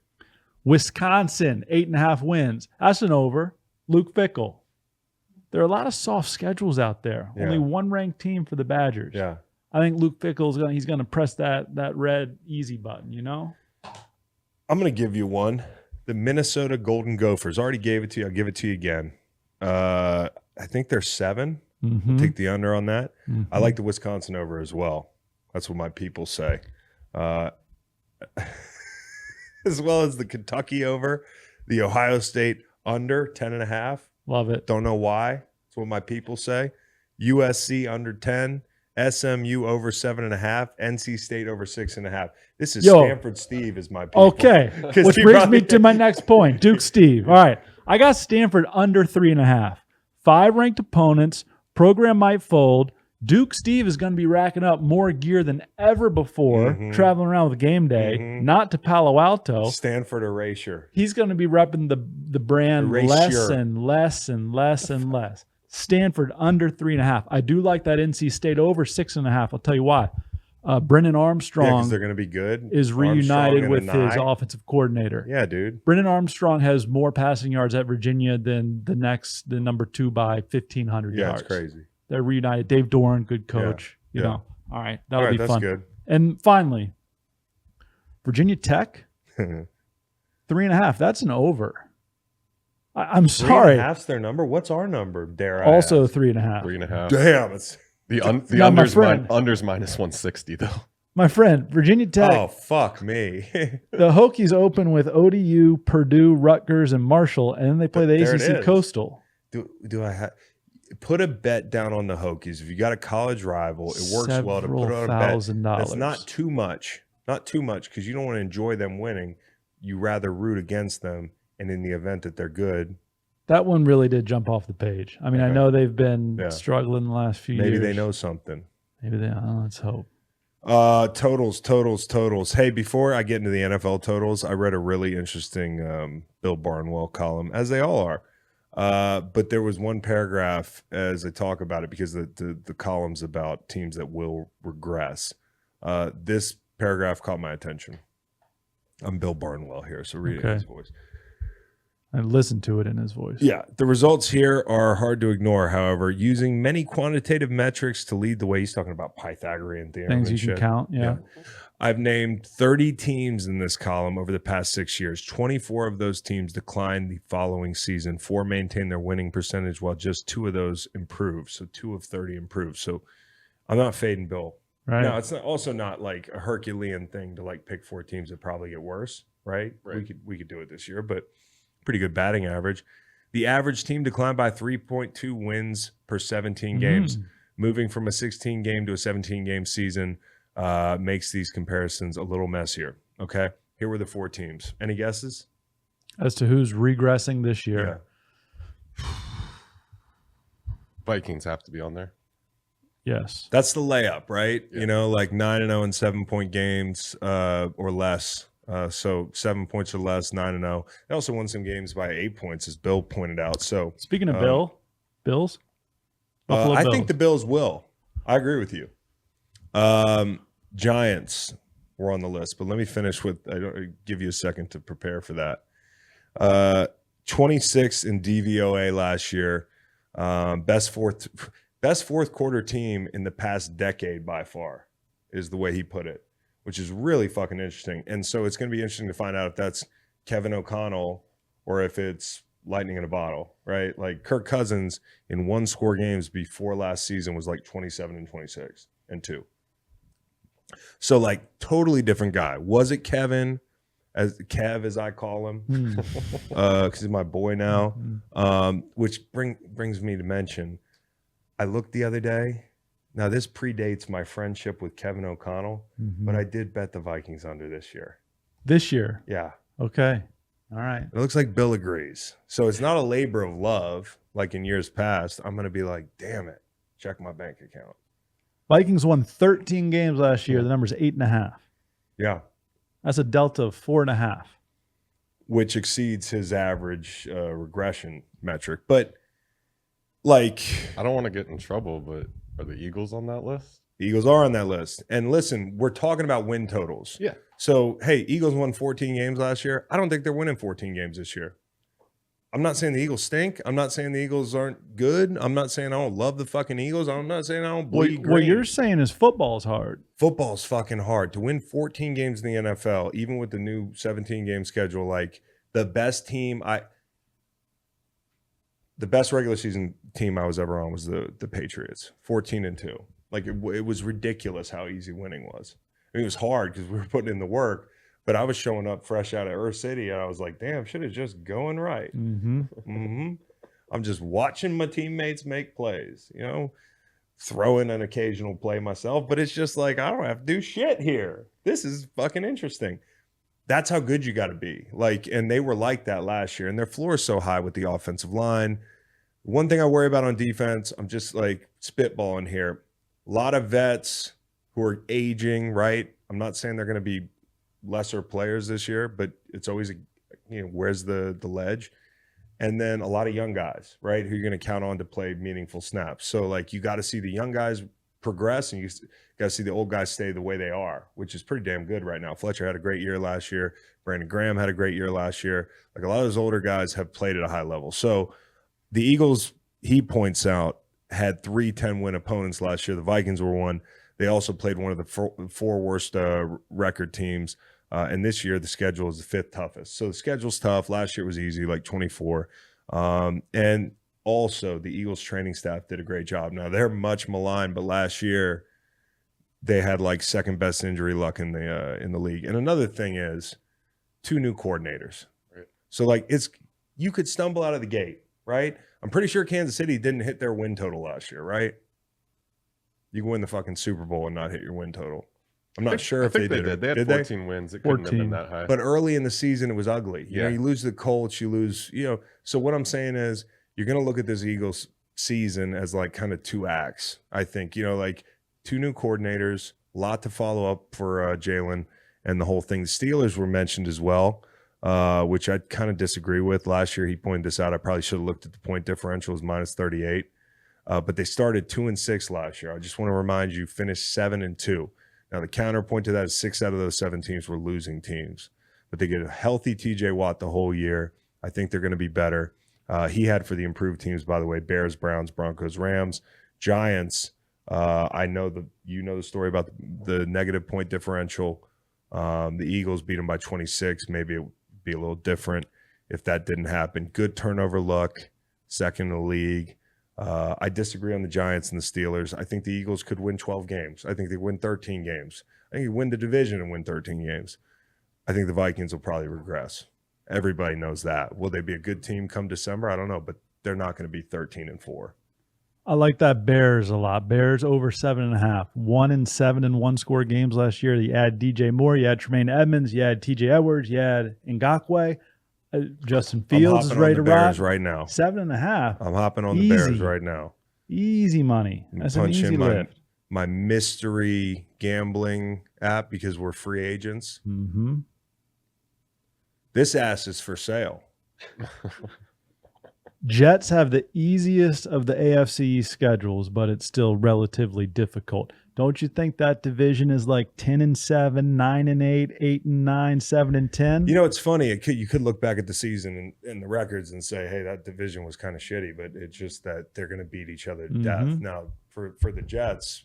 Wisconsin, 8.5 wins. That's an over. Luke Fickell. There are a lot of soft schedules out there. Yeah. Only one ranked team for the Badgers. Yeah. I think Luke Fickell's gonna press that red easy button, you know? I'm going to give you one. The Minnesota Golden Gophers. I already gave it to you. I'll give it to you again. I think they're 7. Mm-hmm. Take the under on that. Mm-hmm. I like the Wisconsin over as well. That's what my people say. As well as the Kentucky over, the Ohio State under 10.5. Love it. Don't know why. That's what my people say. USC under 10. SMU over 7.5. NC State over 6.5. This is Stanford Steve is my people. Okay, which brings me to my next point. Duke Steve. All right, I got Stanford under 3.5. 5 ranked opponents. Program might fold. Duke Steve is going to be racking up more gear than ever before, traveling around with game day, not to Palo Alto. Stanford erasure. He's going to be repping the brand less and less and less and less. Stanford under 3.5. I do like that NC State over 6.5. I'll tell you why. Brennan Armstrong because they're going to be good. is reunited with his offensive coordinator. Yeah, dude. Brennan Armstrong has more passing yards at Virginia than the number 2 by 1,500 yards. Yeah, it's crazy. They're reunited. Dave Doran, good coach. You know. All right, that'll be that's fun. Good. And finally, Virginia Tech, 3.5. That's an over. I'm sorry. 3.5's their number. What's our number? Dare I Also ask? 3.5. 3.5. Damn, it's The Now, my under's friend- under's minus 160 though. My friend, Virginia Tech. oh fuck me. The Hokies open with ODU, Purdue, Rutgers, and Marshall, and then they play the There it ACC is. Coastal. do I have put a bet down on the Hokies? If you got a college rival, it works well to put on a bet. $1,000. That's not too much. Not too much because you don't want to enjoy them winning. You rather root against them, and in the event that they're good, That one really did jump off the page. I mean, I Okay. know they've been Yeah. struggling the last few years. maybe they know something. Maybe they. Let's hope. Totals. Hey, before I get into the NFL totals, I read a really interesting Bill Barnwell column, as they all are. But there was one paragraph as I talk about it because the column's about teams that will regress. This paragraph caught my attention. I'm Bill Barnwell here, so read it in Okay. his voice. I listened to it in his voice. Yeah, the results here are hard to ignore, however, using many quantitative metrics to lead the way. He's talking about Pythagorean theorem Things and you can shit. count. Yeah. I've named 30 teams in this column over the past 6 years. 24 of those teams declined the following season. 4 maintained their winning percentage, while just 2 of those improved. So 2 of 30 improved. So I'm not fading Bill. Right. No, it's also not like a Herculean thing to like pick 4 teams that probably get worse, right? We could do it this year, but pretty good batting average. The average team declined by 3.2 wins per 17 games. Moving from a 16 game to a 17 game season makes these comparisons a little messier. Okay, here were the 4 teams. Any guesses? As to who's regressing this year. Vikings have to be on there. Yes. That's the layup, right? Yeah. You know, like 9-0 in 7-point games or less. So 7 points or less, 9-0. They also won some games by 8 points, as Bill pointed out. So Speaking of Bills? I Bills. think the Bills will. I agree with you. Giants were on the list, but let me finish with. I don't give you a second to prepare for that. 26 in DVOA last year. Best fourth quarter team in the past decade by far is the way he put it, which is really fucking interesting. And so it's going to be interesting to find out if that's Kevin O'Connell or if it's lightning in a bottle, right? Like Kirk Cousins in 1-score games before last season was like 27 and 26 and 2. So like totally different guy. Was it Kevin, as Kev as I call him, because he's my boy now, which brings me to mention, I looked the other day. Now this predates my friendship with Kevin O'Connell, but I did bet the Vikings under this year. This year. Yeah. Okay. All right. It looks like Bill agrees. So it's not a labor of love like in years past. I'm going to be like, damn it, check my bank account. Vikings won 13 games last year. The number's 8.5. Yeah. That's a delta of 4.5. Which exceeds his average regression metric. But like, I don't want to get in trouble, but are the Eagles on that list? the Eagles are on that list. And listen, we're talking about win totals. Yeah. So, hey, Eagles won 14 games last year. I don't think they're winning 14 games this year. I'm not saying the Eagles stink. I'm not saying the Eagles aren't good. I'm not saying I don't love the fucking Eagles. I'm not saying I don't bleed green. What you're saying is football's hard. Football's fucking hard. To win 14 games in the NFL, even with the new 17-game schedule, like the best team the best regular season team I was ever on was the Patriots, 14-2. Like it was ridiculous how easy winning was. I mean, it was hard because we were putting in the work, but I was showing up fresh out of Earth City, and I was like, damn, shit is just going right. I'm just watching my teammates make plays, you know, throwing an occasional play myself, but it's just like, I don't have to do shit here. This is fucking interesting. That's how good you got to be. Like, and they were like that last year, and their floor is so high with the offensive line. One thing I worry about on defense, I'm just like spitballing here. A lot of vets who are aging, right? I'm not saying they're going to be lesser players this year, but it's always, where's the ledge? And then a lot of young guys, right, who you're going to count on to play meaningful snaps. So, like, you got to see the young guys progress, and you got to see the old guys stay the way they are, which is pretty damn good right now. Fletcher had a great year last year. Brandon Graham had a great year last year. Like, a lot of those older guys have played at a high level. So the Eagles, he points out, had 3 10-win opponents last year. The Vikings were one. They also played one of the 4 worst record teams. And this year, the schedule is the 5th toughest. So the schedule's tough. Last year was easy, like 24. And also, the Eagles training staff did a great job. Now, they're much maligned, but last year, they had like second best injury luck in the league. And another thing is 2 new coordinators. Right. So like you could stumble out of the gate, right? I'm pretty sure Kansas City didn't hit their win total last year, right? You can win the fucking Super Bowl and not hit your win total. I'm not sure if they did. They had 14 wins. It couldn't have been that high. But early in the season, it was ugly. You know, Yeah. you lose the Colts, you lose, So what I'm saying is you're going to look at this Eagles season as like kind of 2 acts, I think. Like 2 new coordinators, a lot to follow up for Jalen and the whole thing. The Steelers were mentioned as well, which I kind of disagree with. Last year, he pointed this out. I probably should have looked at the point differential. It was minus 38. But they started 2-6 last year. I just want to remind you, finished 7-2. Now, the counterpoint to that is 6 out of those 7 teams were losing teams. But they get a healthy TJ Watt the whole year. I think they're going to be better. He had for the improved teams, by the way, Bears, Browns, Broncos, Rams, Giants. I know the story about the negative point differential. The Eagles beat them by 26. Maybe it would be a little different if that didn't happen. Good turnover luck, second in the league. I disagree on the Giants and the Steelers. I think the Eagles could win 12 games. I think they win 13 games. I think you win the division and win 13 games. I think the Vikings will probably regress. Everybody knows that. Will they be a good team come December? I don't know, but they're not going to be 13-4. I like that Bears a lot. Bears over 7.5. 1-7 in one-score games last year. You add DJ Moore, you add Tremaine Edmonds, you add TJ Edwards, you add Ngakoue. Justin Fields is ready to rock. Bears right now. 7.5. I'm hopping on the Bears right now. Easy money. That's an easy lift. My mystery gambling app because we're free agents. Mm-hmm. This ass is for sale. Jets have the easiest of the AFC schedules, but it's still relatively difficult. Don't you think that division is like 10-7, 9-8, 8-9, 7-10? You know, it's funny. You could look back at the season and the records and say, hey, that division was kind of shitty, but it's just that they're going to beat each other to death. Now, for the Jets,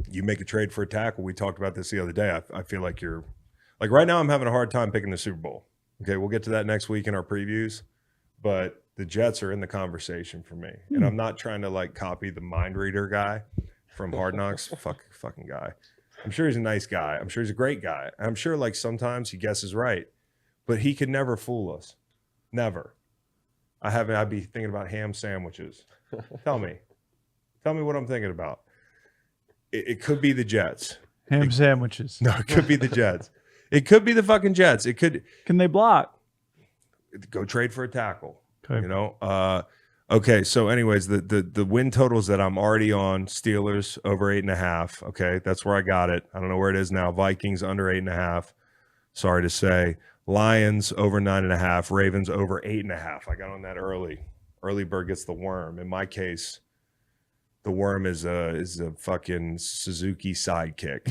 you make a trade for a tackle. We talked about this the other day. I feel like you're – like right now I'm having a hard time picking the Super Bowl. Okay, we'll get to that next week in our previews. But the Jets are in the conversation for me. And I'm not trying to like copy the mind reader guy from Hard Knocks. Fucking guy. I'm sure he's a nice guy. I'm sure he's a great guy. I'm sure like sometimes he guesses right. But he could never fool us. Never. I'd be thinking about ham sandwiches. Tell me what I'm thinking about. It could be the Jets. Ham sandwiches. No, it could be the Jets. It could be the fucking Jets. It could. Can they block? Go trade for a tackle. Okay. You know. Okay. So, anyways, the win totals that I'm already on: Steelers over 8.5. Okay, that's where I got it. I don't know where it is now. Vikings under 8.5. Sorry to say. Lions over 9.5. Ravens over 8.5. I got on that early. Early bird gets the worm. In my case, the worm is a fucking Suzuki sidekick.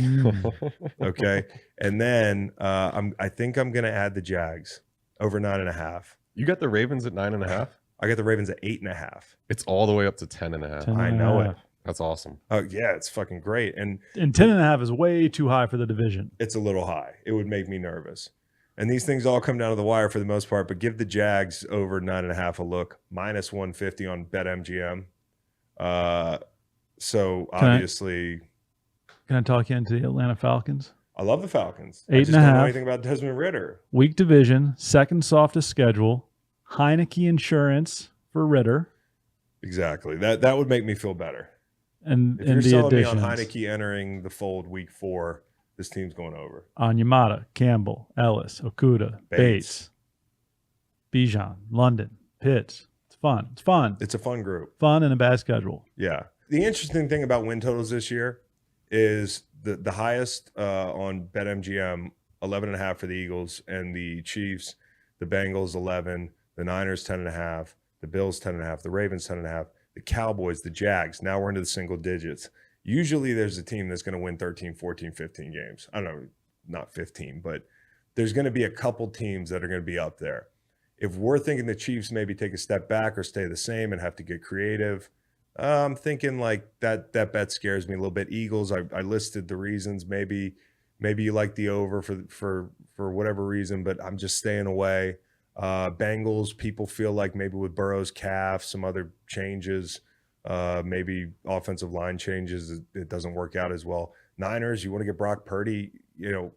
Okay, and then I think I'm gonna add the Jags over 9.5. You got the Ravens at 9.5? I got the Ravens at 8.5. It's all the way up to 10.5. I know it. That's awesome. Oh yeah, it's fucking great. And 10.5 is way too high for the division. It's a little high. It would make me nervous. And these things all come down to the wire for the most part. But give the Jags over 9.5 a look. Minus 150 on BetMGM. So obviously, can I talk you into the Atlanta Falcons? I love the Falcons. 8.5. I just don't know anything about Desmond Ridder. Weak division, second softest schedule. Heineke insurance for Ridder. Exactly. That would make me feel better. And if you're the selling additions, me on Heineke entering the fold week 4, this team's going over. Onyemata, Campbell, Ellis, Okuda, Bates, Bijan, London, Pitts. It's fun. It's fun. It's a fun group. Fun and a bad schedule. Yeah. The interesting thing about win totals this year is the highest on BetMGM, 11.5 for the Eagles and the Chiefs, the Bengals 11, the Niners 10.5, the Bills 10.5, the Ravens 10.5, the Cowboys, the Jags. Now we're into the single digits. Usually there's a team that's going to win 13, 14, 15 games. I don't know, not 15, but there's going to be a couple teams that are going to be up there. If we're thinking the Chiefs maybe take a step back or stay the same and have to get creative, I'm thinking like that bet scares me a little bit. Eagles, I listed the reasons. Maybe you like the over for whatever reason, but I'm just staying away. Bengals, people feel like maybe with Burrow's calf, some other changes, maybe offensive line changes, it doesn't work out as well. Niners, you want to get Brock Purdy, the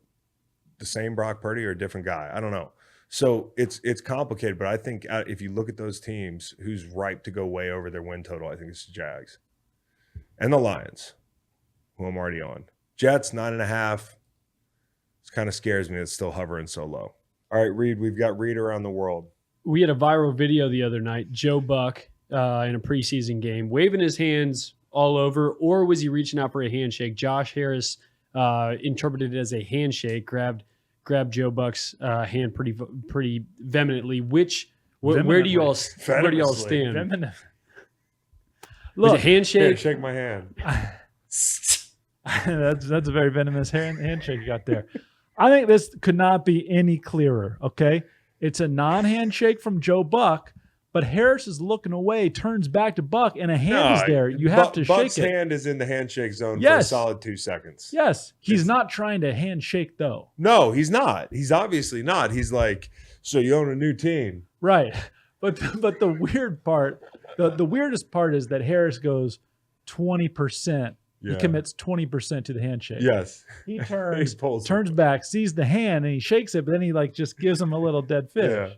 same Brock Purdy or a different guy? I don't know. So it's complicated, but I think if you look at those teams, who's ripe to go way over their win total, I think it's the Jags and the Lions, who I'm already on. Jets 9.5. It kind of scares me. It's still hovering so low. All right, Reed, we've got Reed around the world. We had a viral video the other night. Joe Buck in a preseason game, waving his hands all over, or was he reaching out for a handshake? Josh Harris interpreted it as a handshake. Grabbed Joe Buck's hand pretty vehemently. Where do you all stand? Was it handshake? Here, shake my hand. that's a very venomous handshake you got there. I think this could not be any clearer. Okay, It's a non-handshake from Joe Buck, but Harris is looking away, turns back to Buck, and a hand is there. You have to Buck's shake it. hand is in the handshake zone for a Yes. solid 2 seconds. Yes, he's not trying to handshake though. No, he's not. He's obviously not. He's like, so you own a new team. Right. But the weird part, the weirdest part is that Harris goes 20%. Yeah. He commits 20% to the handshake. Yes. He turns He pulls turns it. back, sees the hand, and he shakes it, but then he like just gives him a little dead fish. Yeah.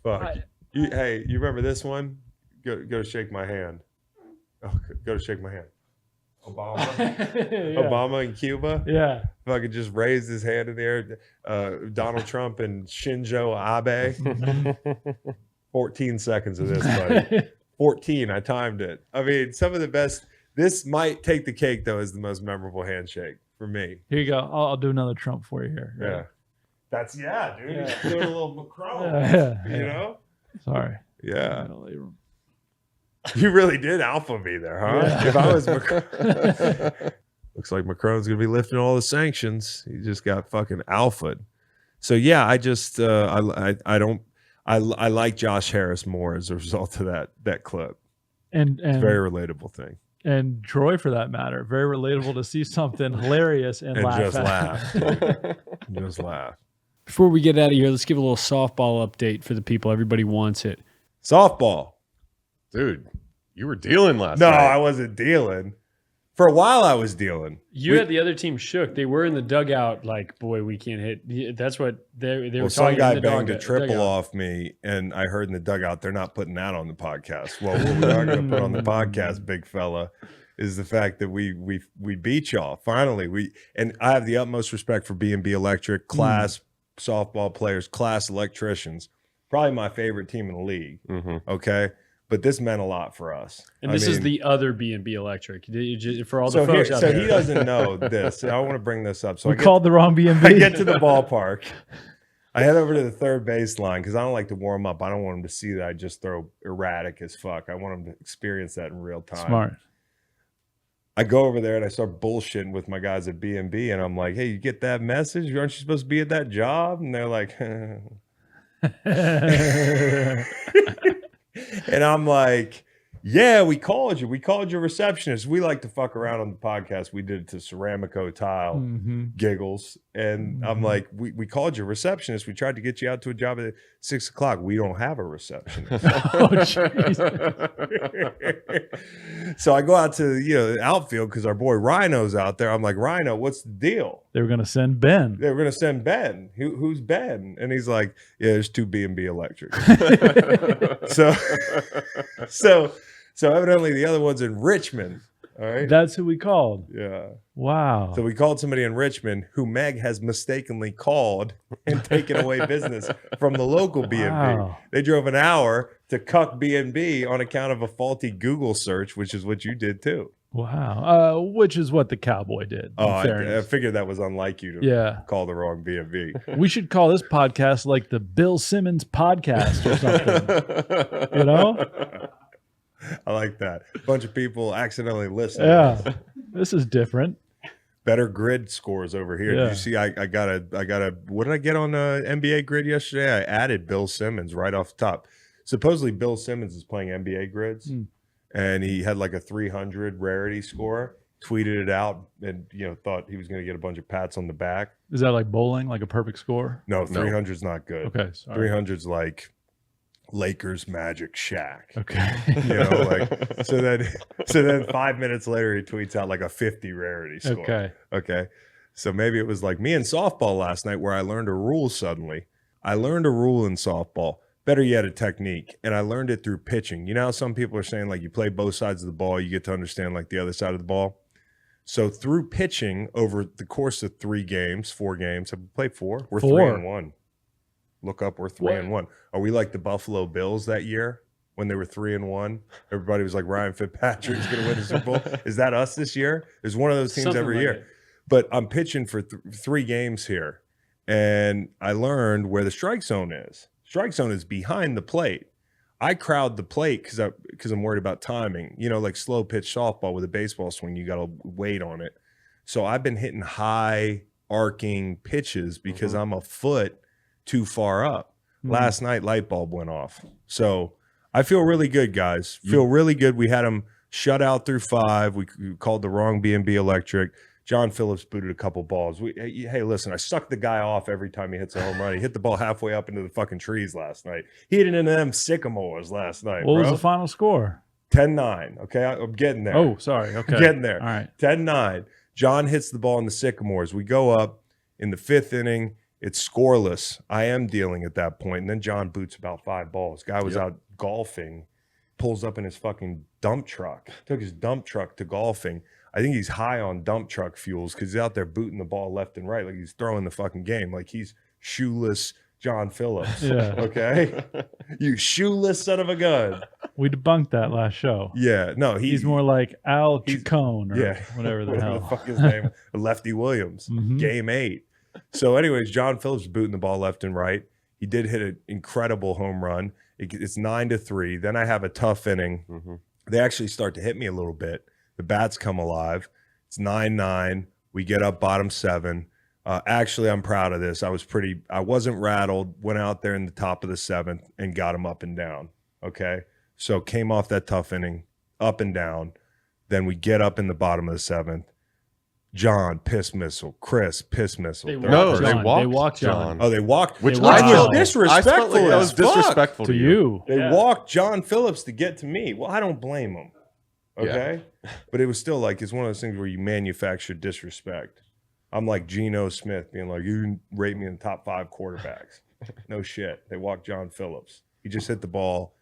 Fuck. I- Hey, you remember this one? Go shake my hand. Oh, go to shake my hand. Obama. Yeah. Obama in Cuba. Yeah. If I could just raise his hand in the air. Donald Trump and Shinzo Abe. 14 seconds of this, buddy. 14. I timed it. I mean, some of the best. This might take the cake, though, as the most memorable handshake for me. Here you go. I'll do another Trump for you here. Yeah. That's, dude. Yeah. He's doing a little Macron. Yeah. You know? Sorry. Yeah. You really did alpha me there, huh? Yeah. If I was Macron. Looks like Macron's going to be lifting all the sanctions. He just got fucking alphaed. So, yeah, I just, I like Josh Harris more as a result of that clip. And It's a very relatable thing. and Troy, for that matter, very relatable to see something hilarious and laugh just at. laugh. Just laugh. Before we get out of here, let's give a little softball update for the people. Everybody wants it. Softball. Dude, you were dealing last No, night. I wasn't dealing. For a while, I was dealing. You had the other team shook. They were in the dugout like, boy, we can't hit. That's what they were Some talking guy in the banged a dugout. triple off me, and I heard in the dugout they're not putting that on the podcast. Well, what we are going to put on the podcast, big fella, is the fact that we beat y'all finally. And I have the utmost respect for B&B Electric, class softball players, class electricians. Probably my favorite team in the league. Mm-hmm. Okay, but this meant a lot for us. And I this is mean, the other B&B Electric. For all the so folks out there. he doesn't know this. I want to bring this up. So We I get called the wrong B&B. I get to the ballpark. I head over to the third baseline because I don't like to warm up. I don't want him to see that I just throw erratic as fuck. I want him to experience that in real time. Smart. I go over there and I start bullshitting with my guys at B&B, and I'm like, hey, you get that message? Aren't you supposed to be at that job? And they're like, and I'm like, yeah, we called you. We called your receptionist. We like to fuck around on the podcast. We did it to Ceramico Tile. Mhm. Giggles. And I'm like, we called your receptionist. We tried to get you out to a job at 6 o'clock. We don't have a receptionist. Oh, jeez. So I go out to the outfield because our boy Rhino's out there. I'm like, Rhino, what's the deal? They were going to send Ben. They were going to send Ben. Who's Ben? And he's like, yeah, there's two B&B Electric. So evidently the other one's in Richmond. All right. That's who we called. Yeah. Wow. So we called somebody in Richmond who Meg has mistakenly called and taken away business from the local B&B. Wow. They drove an hour to cuck B&B on account of a faulty Google search, which is what you did too. Wow. Which is what the cowboy did. Oh, in I fairness. figured that was unlike you to Yeah. call the wrong B&B. We should call this podcast like the Bill Simmons podcast or something. You know? I like that. A bunch of people accidentally listening. Yeah. This is different. Better grid scores over here. Yeah. Did you see? I got a. What did I get on NBA grid yesterday? I added Bill Simmons right off the top. Supposedly Bill Simmons is playing NBA grids, and he had like a 300 rarity score. Tweeted it out, and thought he was going to get a bunch of pats on the back. Is that like bowling, like a perfect score? No, 300's not good. Okay. Sorry. 300's like Lakers Magic Shaq. Okay. So then 5 minutes later he tweets out like a 50 rarity score. Okay. So maybe it was like me in softball last night where I learned a rule suddenly. I learned a rule in softball, better yet a technique, and I learned it through pitching. You know how some people are saying like you play both sides of the ball, you get to understand like the other side of the ball. So through pitching over the course of 4 games, have we played 4? We're 3-1. Look up, we're 3-1. Are we like the Buffalo Bills that year when they were 3-1? Everybody was like, Ryan Fitzpatrick's going to win the Super Bowl. Is that us this year? There's one of those teams Something every like year. it. But I'm pitching for 3 games here, and I learned where the strike zone is. Strike zone is behind the plate. I crowd the plate because I'm worried about timing. Like slow pitch softball with a baseball swing, you got to wait on it. So I've been hitting high arcing pitches because I'm a foot too far up. Last night, light bulb went off. So I feel really good, guys. Feel really good. We had him shut out through 5. We called the wrong B&B Electric. John Phillips booted a couple balls. Hey, listen, I suck the guy off every time he hits a home run. He hit the ball halfway up into the fucking trees last night. He hit it into them sycamores last night, What bro. was the final score? 10-9. Okay, I'm getting there. Oh, sorry. Okay. I'm getting there. All right. 10-9. John hits the ball in the sycamores. We go up in the 5th inning. It's scoreless. I am dealing at that point. And then John boots about 5 balls. Guy was out golfing, pulls up in his fucking dump truck. Took his dump truck to golfing. I think he's high on dump truck fuels because he's out there booting the ball left and right like he's throwing the fucking game. Like he's shoeless John Phillips. Yeah. Okay? You shoeless son of a gun. We debunked that last show. Yeah. No, He's more like Al Chacon or whatever the whatever hell. the fuck his name. Lefty Williams. Game 8. So, anyways, John Phillips booting the ball left and right. He did hit an incredible home run. It's 9-3. Then I have a tough inning. They actually start to hit me a little bit. The bats come alive. It's 9-9. We get up bottom 7. Actually, I'm proud of this. I wasn't rattled. Went out there in the top of the 7th and got him up and down. Okay. So came off that tough inning, up and down. Then we get up in the bottom of the 7th. John, piss missile. Chris, piss missile. They Third walked person. walked John. Oh, they walked. Which was I disrespectful. I felt like that was as fuck. disrespectful To you. They walked John Phillips to get to me. Well, I don't blame him. Okay. But it was still like, it's one of those things where you manufacture disrespect. I'm like Geno Smith being like, you didn't rate me in the top 5 quarterbacks. No shit. They walked John Phillips. He just hit the ball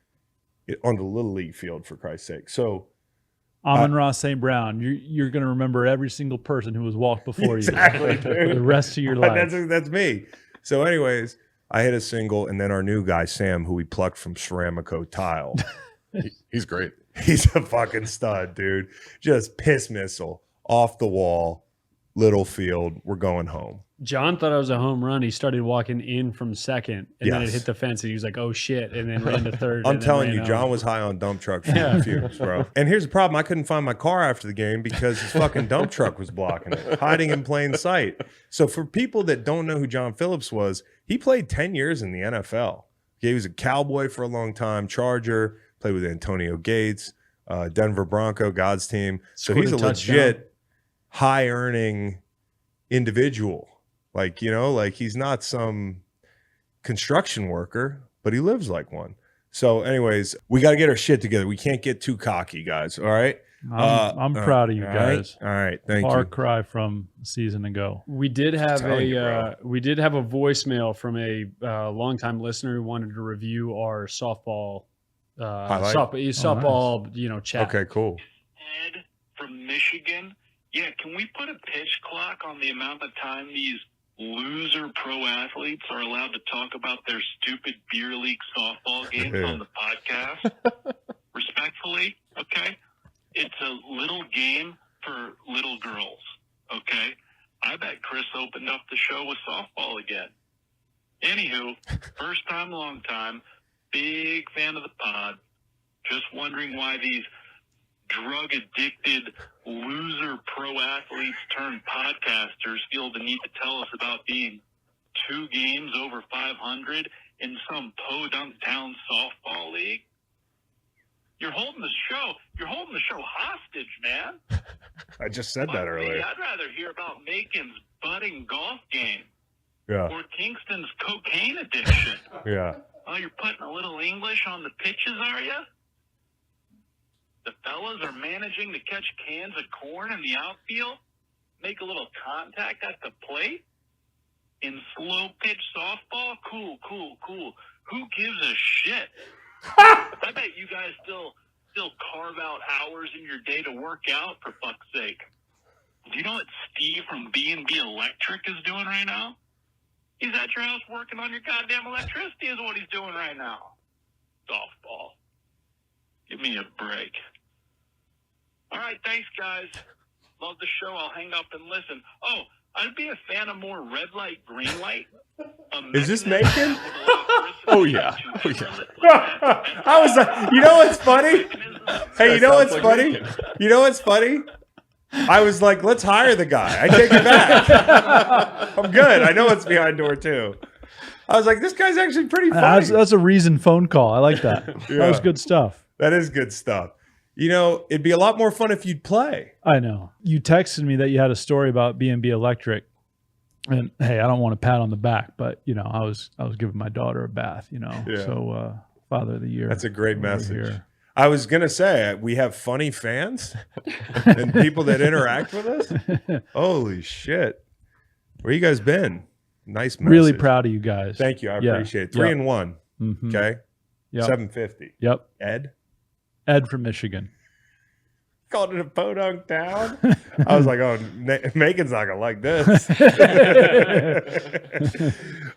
on the Little League field, for Christ's sake. So, Amon-Ra St. Brown, you're going to remember every single person who was walked before exactly, you dude. for the rest of your life. That's me. So, anyways, I hit a single, and then our new guy, Sam, who we plucked from Ceramico Tile. He's great. He's a fucking stud, dude. Just piss missile off the wall, little field. We're going home. John thought it was a home run. He started walking in from second, and then it Yes. hit the fence, and he was like, "Oh shit!" And then ran to third. I'm and then telling ran you, out. John was high on dump truck fumes, bro. And here's the problem: I couldn't find my car after the game because his fucking dump truck was blocking it, hiding in plain sight. So for people that don't know who John Phillips was, he played 10 years in the NFL. He was a Cowboy for a long time, Charger, played with Antonio Gates, Denver Bronco, God's team. So Scored he's a a touchdown. legit high-earning individual. Like, like he's not some construction worker, but he lives like one. So anyways, we got to get our shit together. We can't get too cocky, guys. All right. I'm proud of you all right? guys. All right. Thank Far you. cry from a season ago. We did have telling you, bro. we did have a voicemail from a longtime listener who wanted to review our softball Highlight? softball chat. Okay, cool. Ed from Michigan. Yeah, can we put a pitch clock on the amount of time these loser pro athletes are allowed to talk about their stupid beer league softball games on the podcast? Respectfully, okay? It's a little game for little girls, okay? I bet Chris opened up the show with softball again. Anywho, first time, long time, big fan of the pod. Just wondering why these drug-addicted loser pro athletes turned podcasters feel the need to tell us about being 2 games over 500 in some podunk town softball league. You're holding the show hostage, man. I just said that Fuck me, earlier. I'd rather hear about Macon's budding golf game Yeah. or Kingston's cocaine addiction. Yeah. Oh, you're putting a little English on the pitches, are you? The fellas are managing to catch cans of corn in the outfield, make a little contact at the plate. In slow pitch softball, cool. Who gives a shit? I bet you guys still carve out hours in your day to work out, for fuck's sake. Do you know what Steve from B&B Electric is doing right now? He's at your house working on your goddamn electricity is what he's doing right now. Softball. Give me a break. All right, thanks, guys. Love the show. I'll hang up and listen. Oh, I'd be a fan of more red light, green light. Is this Macon? Oh, yeah. I was like, you know what's funny? Hey, you know what's funny? You know what's funny? I was like, let's hire the guy. I take it back. I'm good. I know what's behind door 2. I was like, this guy's actually pretty funny. That's a reasoned phone call. I like that. That was good stuff. That is good stuff. You know, it'd be a lot more fun if you'd play. I know. You texted me that you had a story about B&B Electric. And hey, I don't want to pat on the back, but you know, I was giving my daughter a bath, you know. Yeah. So Father of the Year. That's a great over message. here. I was going to say, we have funny fans and people that interact with us. Holy shit. Where you guys been? Nice message. Really proud of you guys. Thank you. I Yeah. appreciate it. 3-1. Mhm. Okay. Yep. 750. Yep. Ed from Michigan. called it a podunk town. I was like, oh, Macon's not going to like this.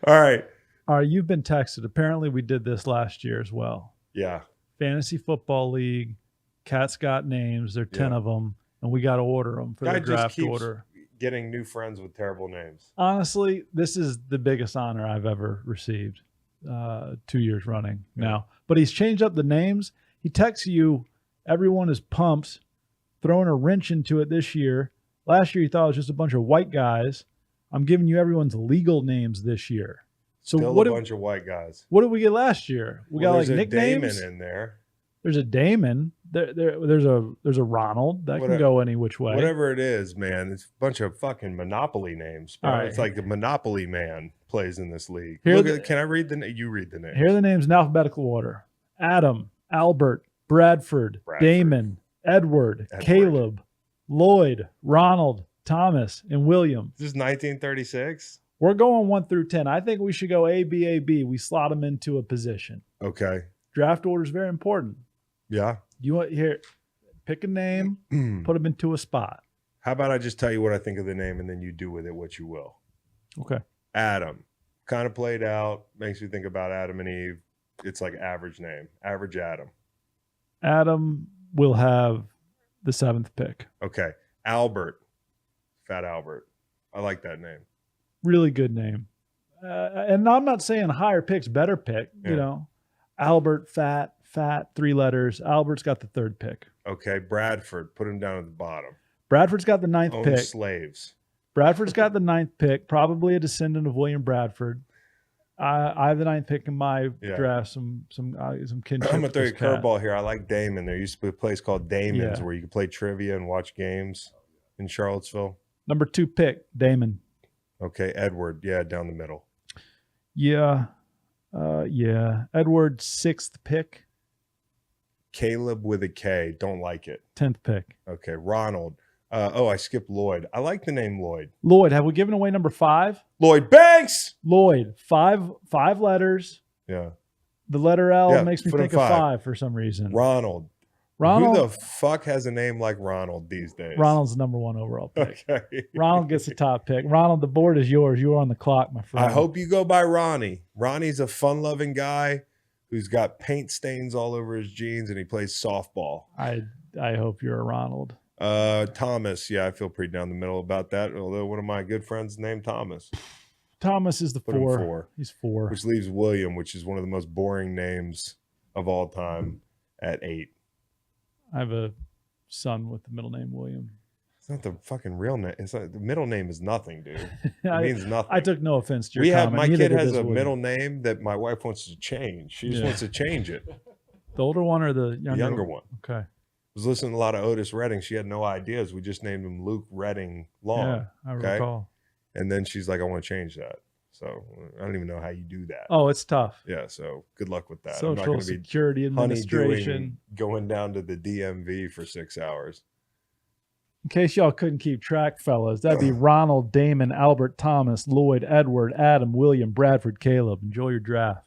All right. All right, you've been texted. Apparently we did this last year as well. Yeah. Fantasy Football League. Cat's got names. There are 10 of them, and we got to order them for Guy the just draft keeps order. getting new friends with terrible names. Honestly, this is the biggest honor I've ever received 2 years running now. But he's changed up the names. He texts you, everyone is pumped, throwing a wrench into it this year. Last year, he thought it was just a bunch of white guys. I'm giving you everyone's legal names this year. So Still a bunch of white guys. What did we get last year? We got like there's a nicknames. Damon in there. There's a Damon. There's a Ronald that can go any which way. Whatever it is, man, it's a bunch of fucking Monopoly names. Bro. All right. It's like the Monopoly man plays in this league. Here Can I read the name? You read the name. Here are the names in alphabetical order: Adam, Albert, Bradford, Damon, Edward, Caleb, Lloyd, Ronald, Thomas, and William. This is 1936. We're going 1 through 10. I think we should go A, B, A, B. We slot them into a position. Okay. Draft order is very important. Yeah. You want here? Pick a name, put them into a spot. How about I just tell you what I think of the name and then you do with it what you will. Okay. Adam. Kind of played out. Makes you think about Adam and Eve. It's like average name. Average Adam. Adam will have the 7th pick. Okay. Albert. Fat Albert. I like that name. Really good name. And I'm not saying higher pick's better pick, you know. Albert, fat, 3 letters. Albert's got the 3rd pick. Okay. Bradford. Put him down at the bottom. Bradford's got the 9th Own pick. slaves. Bradford's got the 9th pick, probably a descendant of William Bradford. I have the 9th pick in my draft. Some kinship. I'm gonna throw you a with this cat. curveball here. I like Damon. There used to be a place called Damon's where you could play trivia and watch games in Charlottesville. Number 2 pick, Damon. Okay, Edward. Yeah, down the middle. Yeah. Edward, 6th pick. Caleb with a K. Don't like it. 10th pick. Okay, Ronald. I skipped Lloyd. I like the name Lloyd. Lloyd, have we given away number 5? Lloyd Banks. Lloyd, five letters. Yeah. The letter L makes me put him think of 5 for some reason. Ronald. Who the fuck has a name like Ronald these days? Ronald's the number 1 overall pick. Okay. Ronald gets the top pick. Ronald, the board is yours. You are on the clock, my friend. I hope you go by Ronnie. Ronnie's a fun-loving guy who's got paint stains all over his jeans and he plays softball. I hope you're a Ronald. Thomas. Yeah, I feel pretty down the middle about that. Although one of my good friends named Thomas. Thomas is the Put him 4. 4. He's 4. Which leaves William, which is one of the most boring names of all time, at 8. I have a son with the middle name William. It's not the fucking real name. It's not, the middle name is nothing, dude. It means nothing. I took no offense to your comment. My Neither kid did has this a William. middle name that my wife wants to change. She just wants to change it. The older one or the younger, Younger one. Okay. I was listening to a lot of Otis Redding. She had no ideas. We just named him Luke Redding Long. Yeah, I recall. And then she's like, I want to change that. So I don't even know how you do that. Oh, it's tough. Yeah, so good luck with that. Social Security Administration. Going down to the DMV for 6 hours. In case y'all couldn't keep track, fellas, that'd be Ronald, Damon, Albert, Thomas, Lloyd, Edward, Adam, William, Bradford, Caleb. Enjoy your draft.